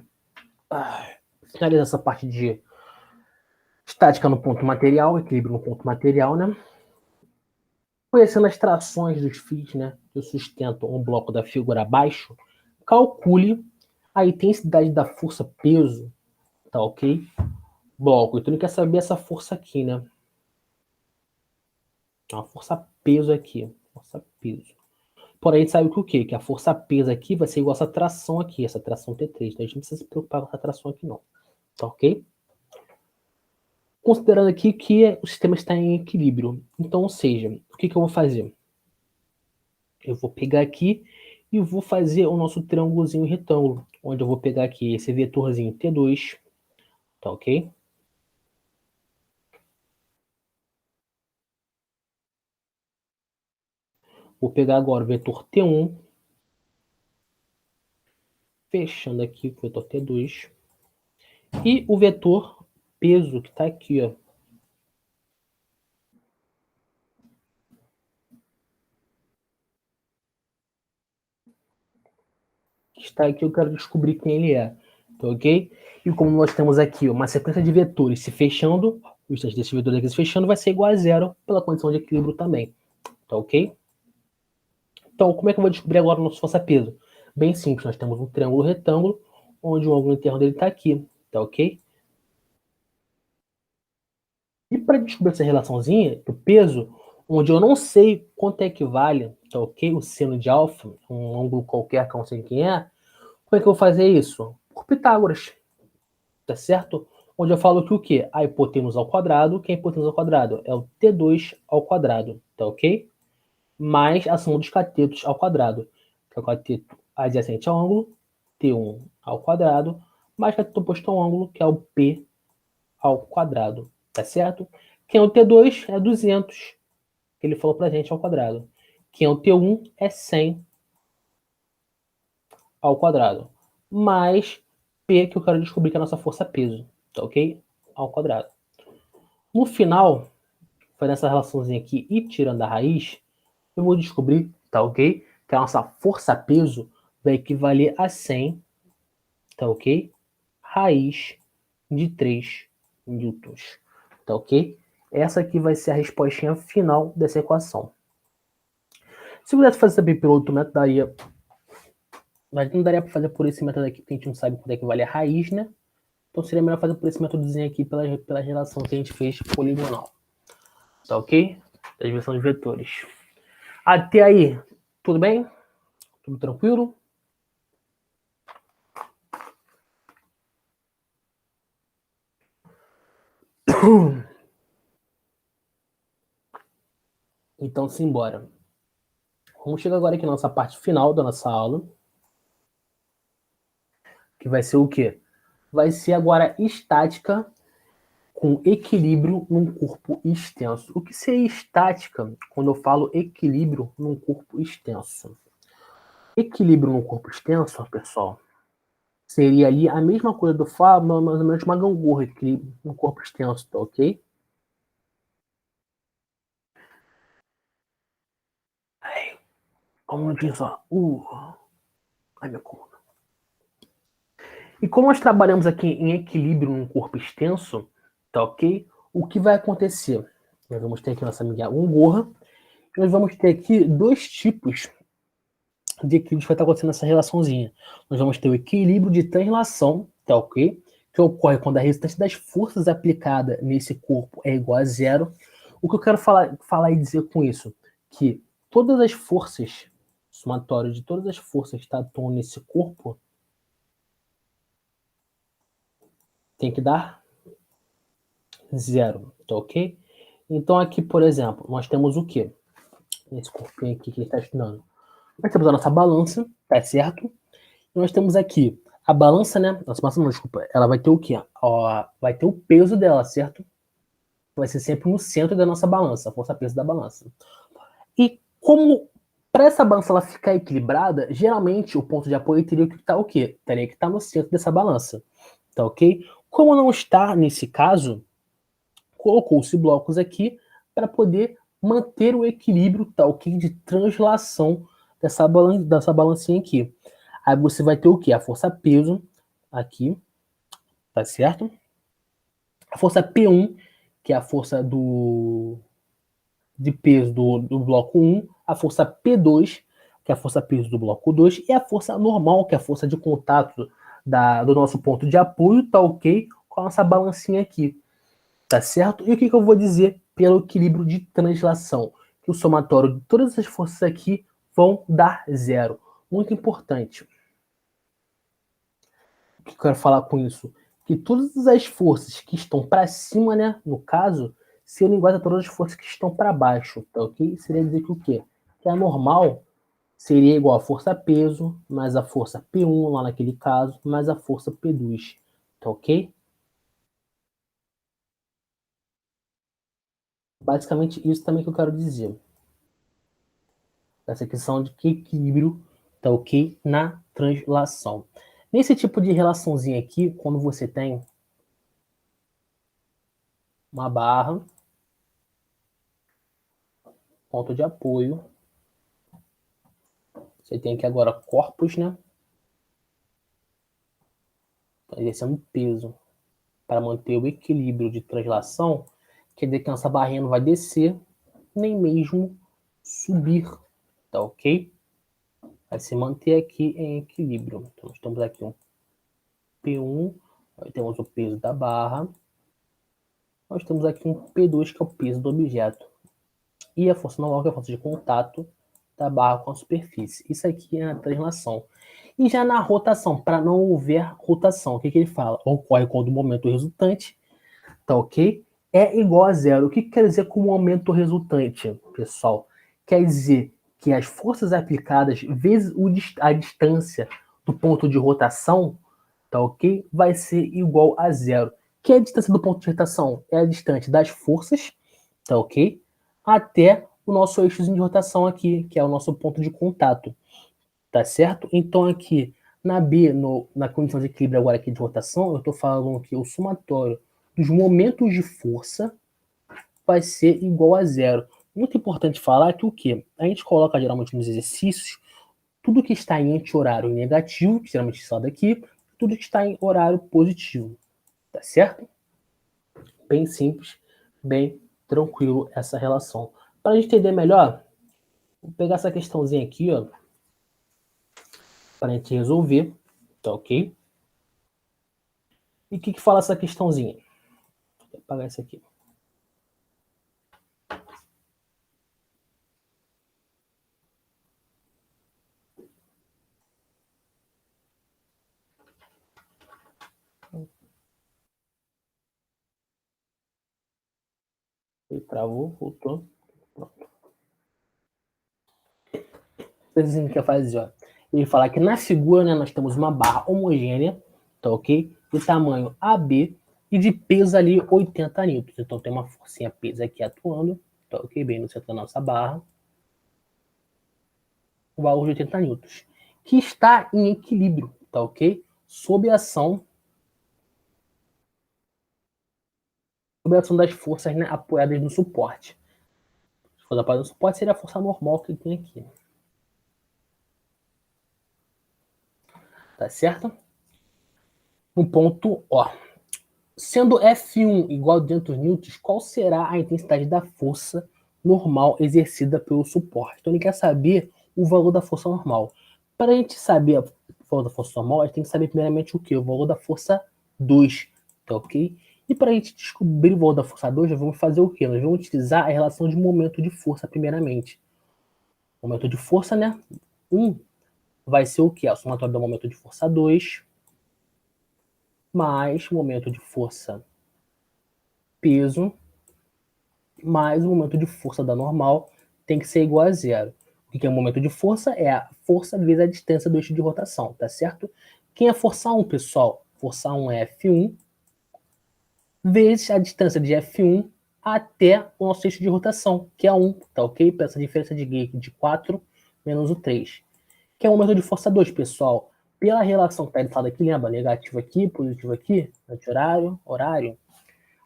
finalizar essa parte de estática no ponto material, equilíbrio no ponto material, né? Conhecendo as trações dos fios, né? Que sustentam um bloco da figura abaixo, calcule a intensidade da força peso, tá ok? Bloco. Então ele quer saber essa força aqui, né? A força peso aqui. Força peso. Porém, a gente sabe que o quê? Que a força peso aqui vai ser igual a essa tração aqui, essa tração T3. Então a gente não precisa se preocupar com essa tração aqui, não. Tá ok? Considerando aqui que o sistema está em equilíbrio. Então, ou seja, o que eu vou fazer? Eu vou pegar aqui e vou fazer o nosso triângulozinho retângulo, onde eu vou pegar aqui esse vetorzinho T2, tá ok? Vou pegar agora o vetor T1, fechando aqui o vetor T2, e o vetor peso, que está aqui, ó. Está aqui, eu quero descobrir quem ele é, tá ok? E como nós temos aqui uma sequência de vetores se fechando, o instante desse vetor aqui se fechando vai ser igual a zero pela condição de equilíbrio também, tá ok? Então, como é que eu vou descobrir agora o nosso força-peso? Bem simples, nós temos um triângulo retângulo, onde o ângulo interno dele está aqui, tá ok? E para descobrir essa relaçãozinha do peso, onde eu não sei quanto é que vale, tá ok? O seno de alfa, um ângulo qualquer que eu não sei quem é, como é que eu vou fazer isso? Por Pitágoras, tá certo? Onde eu falo que o quê? A hipotenusa ao quadrado, que é a hipotenusa ao quadrado? É o T2 ao quadrado, tá ok? Mais a soma dos catetos ao quadrado, que é o cateto adjacente ao ângulo, T1 ao quadrado, mais cateto oposto ao ângulo, que é o P ao quadrado, tá certo? Quem é o T2 é 200, que ele falou pra gente ao quadrado. Quem é o T1 é 100 ao quadrado, mais P, que eu quero descobrir que é a nossa força peso, tá ok? Ao quadrado. No final, fazendo essa relaçãozinha aqui e tirando a raiz, eu vou descobrir, tá ok? Que a nossa força peso vai equivaler a 100, tá ok? Raiz de 3 newtons, tá ok? Essa aqui vai ser a respostinha final dessa equação. Se eu pudesse fazer também pelo outro método, daria. Mas não daria para fazer por esse método aqui, porque a gente não sabe quanto é que vale a raiz, né? Então seria melhor fazer por esse métodozinho aqui, pela relação que a gente fez poligonal. Tá ok? Da diversão de vetores. Até aí, tudo bem? Tudo tranquilo? Então, simbora. Vamos chegar agora aqui na nossa parte final da nossa aula. Que vai ser o quê? Vai ser agora estática com equilíbrio num corpo extenso. O que seria estática quando eu falo equilíbrio num corpo extenso? Equilíbrio num corpo extenso, pessoal, seria ali a mesma coisa do Fábio, mais ou menos uma gangorra, equilíbrio num corpo extenso, tá ok? Ai, como diz, ó. Ai, meu coluna. E como nós trabalhamos aqui em equilíbrio num corpo extenso, tá ok? O que vai acontecer? Nós vamos ter aqui nossa amiga gangorra. Nós vamos ter aqui dois tipos de equilíbrio que vai estar acontecendo nessa relaçãozinha. Nós vamos ter o equilíbrio de translação, tá ok? Que ocorre quando a resistência das forças aplicada nesse corpo é igual a zero. O que eu quero falar e dizer com isso? Que todas as forças, somatório de todas as forças que atuam nesse corpo, tem que dar zero, tá ok? Então aqui, por exemplo, nós temos o quê? Nesse corpinho aqui que ele está estudando. Nós temos a nossa balança, tá certo? Nós temos aqui a balança, né? Nossa balança não, desculpa. Ela vai ter o quê? Ó, vai ter o peso dela, certo? Vai ser sempre no centro da nossa balança, a força-peso da balança. E como para essa balança ela ficar equilibrada, geralmente o ponto de apoio teria que estar o quê? Teria que estar no centro dessa balança, tá ok? Como não está nesse caso, colocou-se blocos aqui para poder manter o equilíbrio, tá ok? De translação dessa balancinha aqui. Aí você vai ter o quê? A força-peso aqui, tá certo? A força P1, que é a força de peso do bloco 1, a força P2, que é a força peso do bloco 2, e a força normal, que é a força de contato do nosso ponto de apoio, tá ok? Com a nossa balancinha aqui, tá certo? E o que eu vou dizer pelo equilíbrio de translação? Que o somatório de todas essas forças aqui vão dar zero. Muito importante. O que eu quero falar com isso? Que todas as forças que estão para cima, né, no caso, seriam iguais a todas as forças que estão para baixo, tá ok? Seria dizer que o quê? Que a normal seria igual a força peso, mais a força P1 lá naquele caso, mais a força P2, tá ok? Basicamente isso também que eu quero dizer. Essa questão de que equilíbrio, tá ok? Na translação. Nesse tipo de relaçãozinha aqui, quando você tem uma barra, ponto de apoio, você tem aqui agora corpos, né? Então, exercendo peso para manter o equilíbrio de translação, quer dizer que nossa barrinha não vai descer, nem mesmo subir, tá ok? Vai se manter aqui em equilíbrio. Então, nós temos aqui um P1, nós temos o peso da barra, nós temos aqui um P2, que é o peso do objeto, e a força normal, que é a força de contato da barra com a superfície. Isso aqui é a translação. E já na rotação, para não houver rotação, o que ele fala? Ocorre quando o momento resultante, tá ok? É igual a zero. O que quer dizer com o momento resultante, pessoal? Quer dizer que as forças aplicadas vezes a distância do ponto de rotação, tá ok? Vai ser igual a zero. Que é a distância do ponto de rotação? É a distância das forças, tá ok? Até o nosso eixozinho de rotação aqui, que é o nosso ponto de contato, tá certo? Então aqui na B, na condição de equilíbrio agora aqui de rotação, eu estou falando que o somatório dos momentos de força vai ser igual a zero. Muito importante falar que o quê? A gente coloca geralmente nos exercícios tudo que está em anti-horário negativo, que geralmente está daqui, tudo que está em horário positivo, tá certo? Bem simples, bem tranquilo essa relação. Para a gente entender melhor, vou pegar essa questãozinha aqui, ó, para a gente resolver, tá ok? E o que fala essa questãozinha? Vou apagar isso aqui. Ele travou, voltou. Pronto. Assim que eu fazer, ó. Ele fala que na figura, né, nós temos uma barra homogênea, tá ok? De tamanho AB e de peso ali 80 newtons. Então tem uma forcinha peso aqui atuando, tá ok? Bem no centro da nossa barra. O valor de 80 newtons. Que está em equilíbrio, tá ok? Sob a ação das forças, né, apoiadas no suporte. Se for apoiada no suporte, seria a força normal que tem aqui. Tá certo? No ponto O. Sendo F1 igual a 200 newtons, qual será a intensidade da força normal exercida pelo suporte? Então ele quer saber o valor da força normal. Para a gente saber o valor da força normal, a gente tem que saber primeiramente o que? O valor da força 2, tá ok? E para a gente descobrir o valor da força 2, nós vamos fazer o quê? Nós vamos utilizar a relação de momento de força primeiramente. Momento de força, né? 1 vai ser o quê? A somatória do momento de força 2 mais momento de força peso mais o momento de força da normal tem que ser igual a zero. O que é o momento de força? É a força vezes a distância do eixo de rotação, tá certo? Quem é força 1, pessoal? Força 1 é F1 vezes a distância de F1 até o nosso eixo de rotação, que é 1, tá ok? Para essa diferença de G de 4 menos o 3. Que é o momento de força 2, pessoal. Pela relação que está editada aqui, lembra? Negativo aqui, positivo aqui, horário,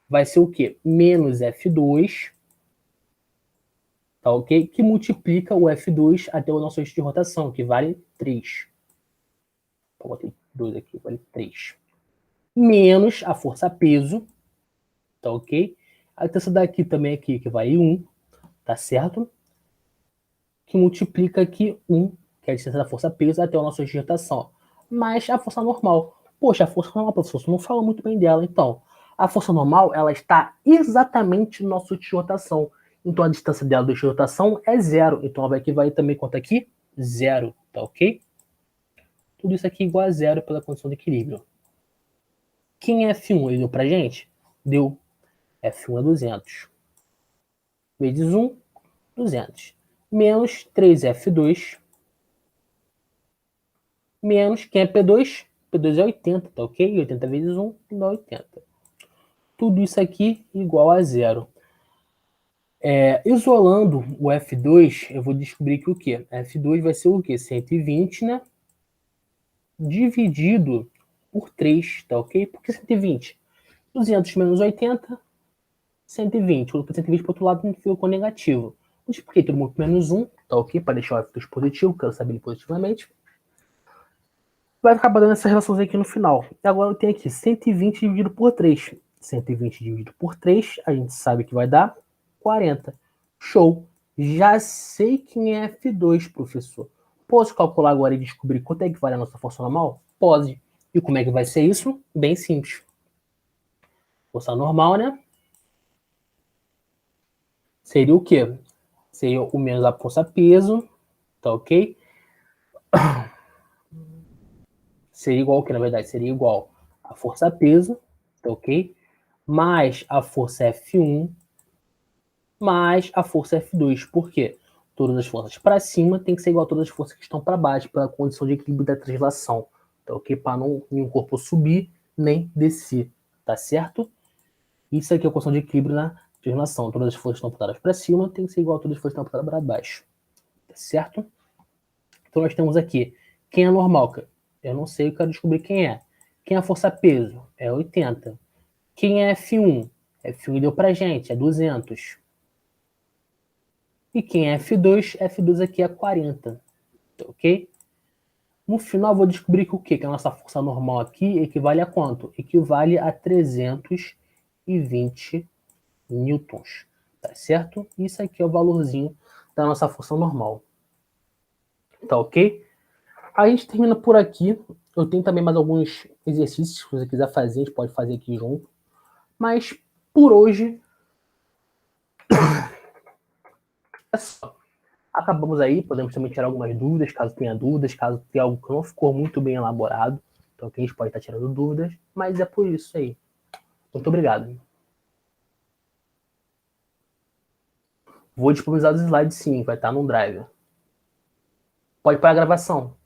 vai ser o quê? Menos F2, tá ok? Que multiplica o F2 até o nosso eixo de rotação, que vale 3. Vou botar 2 aqui, vale 3. Menos a força peso, tá ok? A distância daqui também aqui, que vale 1, tá certo? Que multiplica aqui 1, que é a distância da força peso até o nosso eixo de rotação. Mais a força normal. Poxa, a força normal, professor, não fala muito bem dela. Então, a força normal, ela está exatamente no nosso eixo de rotação. Então, a distância dela do eixo de rotação é 0. Então, ela vai equivaler também quanto aqui? 0, tá ok? Tudo isso aqui igual a 0 pela condição de equilíbrio. Quem é F1? Ele deu pra gente? Deu. F1 é 200. Vezes 1, 200. Menos 3F2 menos, quem é P2? P2 é 80, tá ok? 80 vezes 1 dá 80. Tudo isso aqui igual a zero. Isolando o F2, eu vou descobrir que o quê? F2 vai ser o quê? 120, né? Dividido por 3, tá ok? Por que 120? 200 menos 80, 120. Quando 120 para o outro lado, ficou negativo. Multipliquei todo mundo por menos 1, tá ok? Para deixar o F2 positivo, quero saber ele positivamente. Vai acabar dando essa relaçãozinha aqui no final. E agora eu tenho aqui 120 dividido por 3. 120 dividido por 3, a gente sabe que vai dar 40. Show! Já sei quem é F2, professor. Posso calcular agora e descobrir quanto é que vale a nossa força normal? Pode. E como é que vai ser isso? Bem simples. Força normal, né? Seria o quê? Seria o menos a força peso, tá ok? Seria igual o que, na verdade? Seria igual a força peso, tá ok? Mais a força F1, mais a força F2. Por quê? Todas as forças para cima tem que ser igual a todas as forças que estão para baixo, pela condição de equilíbrio da translação, tá ok? Para não nenhum corpo subir nem descer, tá certo? Isso aqui é a condição de equilíbrio na translação. Todas as forças estão apontadas para cima tem que ser igual a todas as forças que estão apontadas para baixo, tá certo? Então nós temos aqui, quem é normal? Eu não sei, eu quero descobrir quem é. Quem é a força peso? É 80. Quem é F1? F1 deu pra gente, é 200. E quem é F2? F2 aqui é 40, ok? No final, eu vou descobrir que o quê? Que a nossa força normal aqui equivale a quanto? Equivale a 320 newtons, tá certo? Isso aqui é o valorzinho da nossa força normal, tá ok? A gente termina por aqui. Eu tenho também mais alguns exercícios, se você quiser fazer, a gente pode fazer aqui junto. Mas, por hoje, é só. Acabamos aí, podemos também tirar algumas dúvidas, caso tenha dúvidas, caso tenha algo que não ficou muito bem elaborado. Então aqui a gente pode estar tirando dúvidas, mas é por isso aí. Muito obrigado. Vou disponibilizar os slides sim, vai estar no Drive. Pode parar a gravação.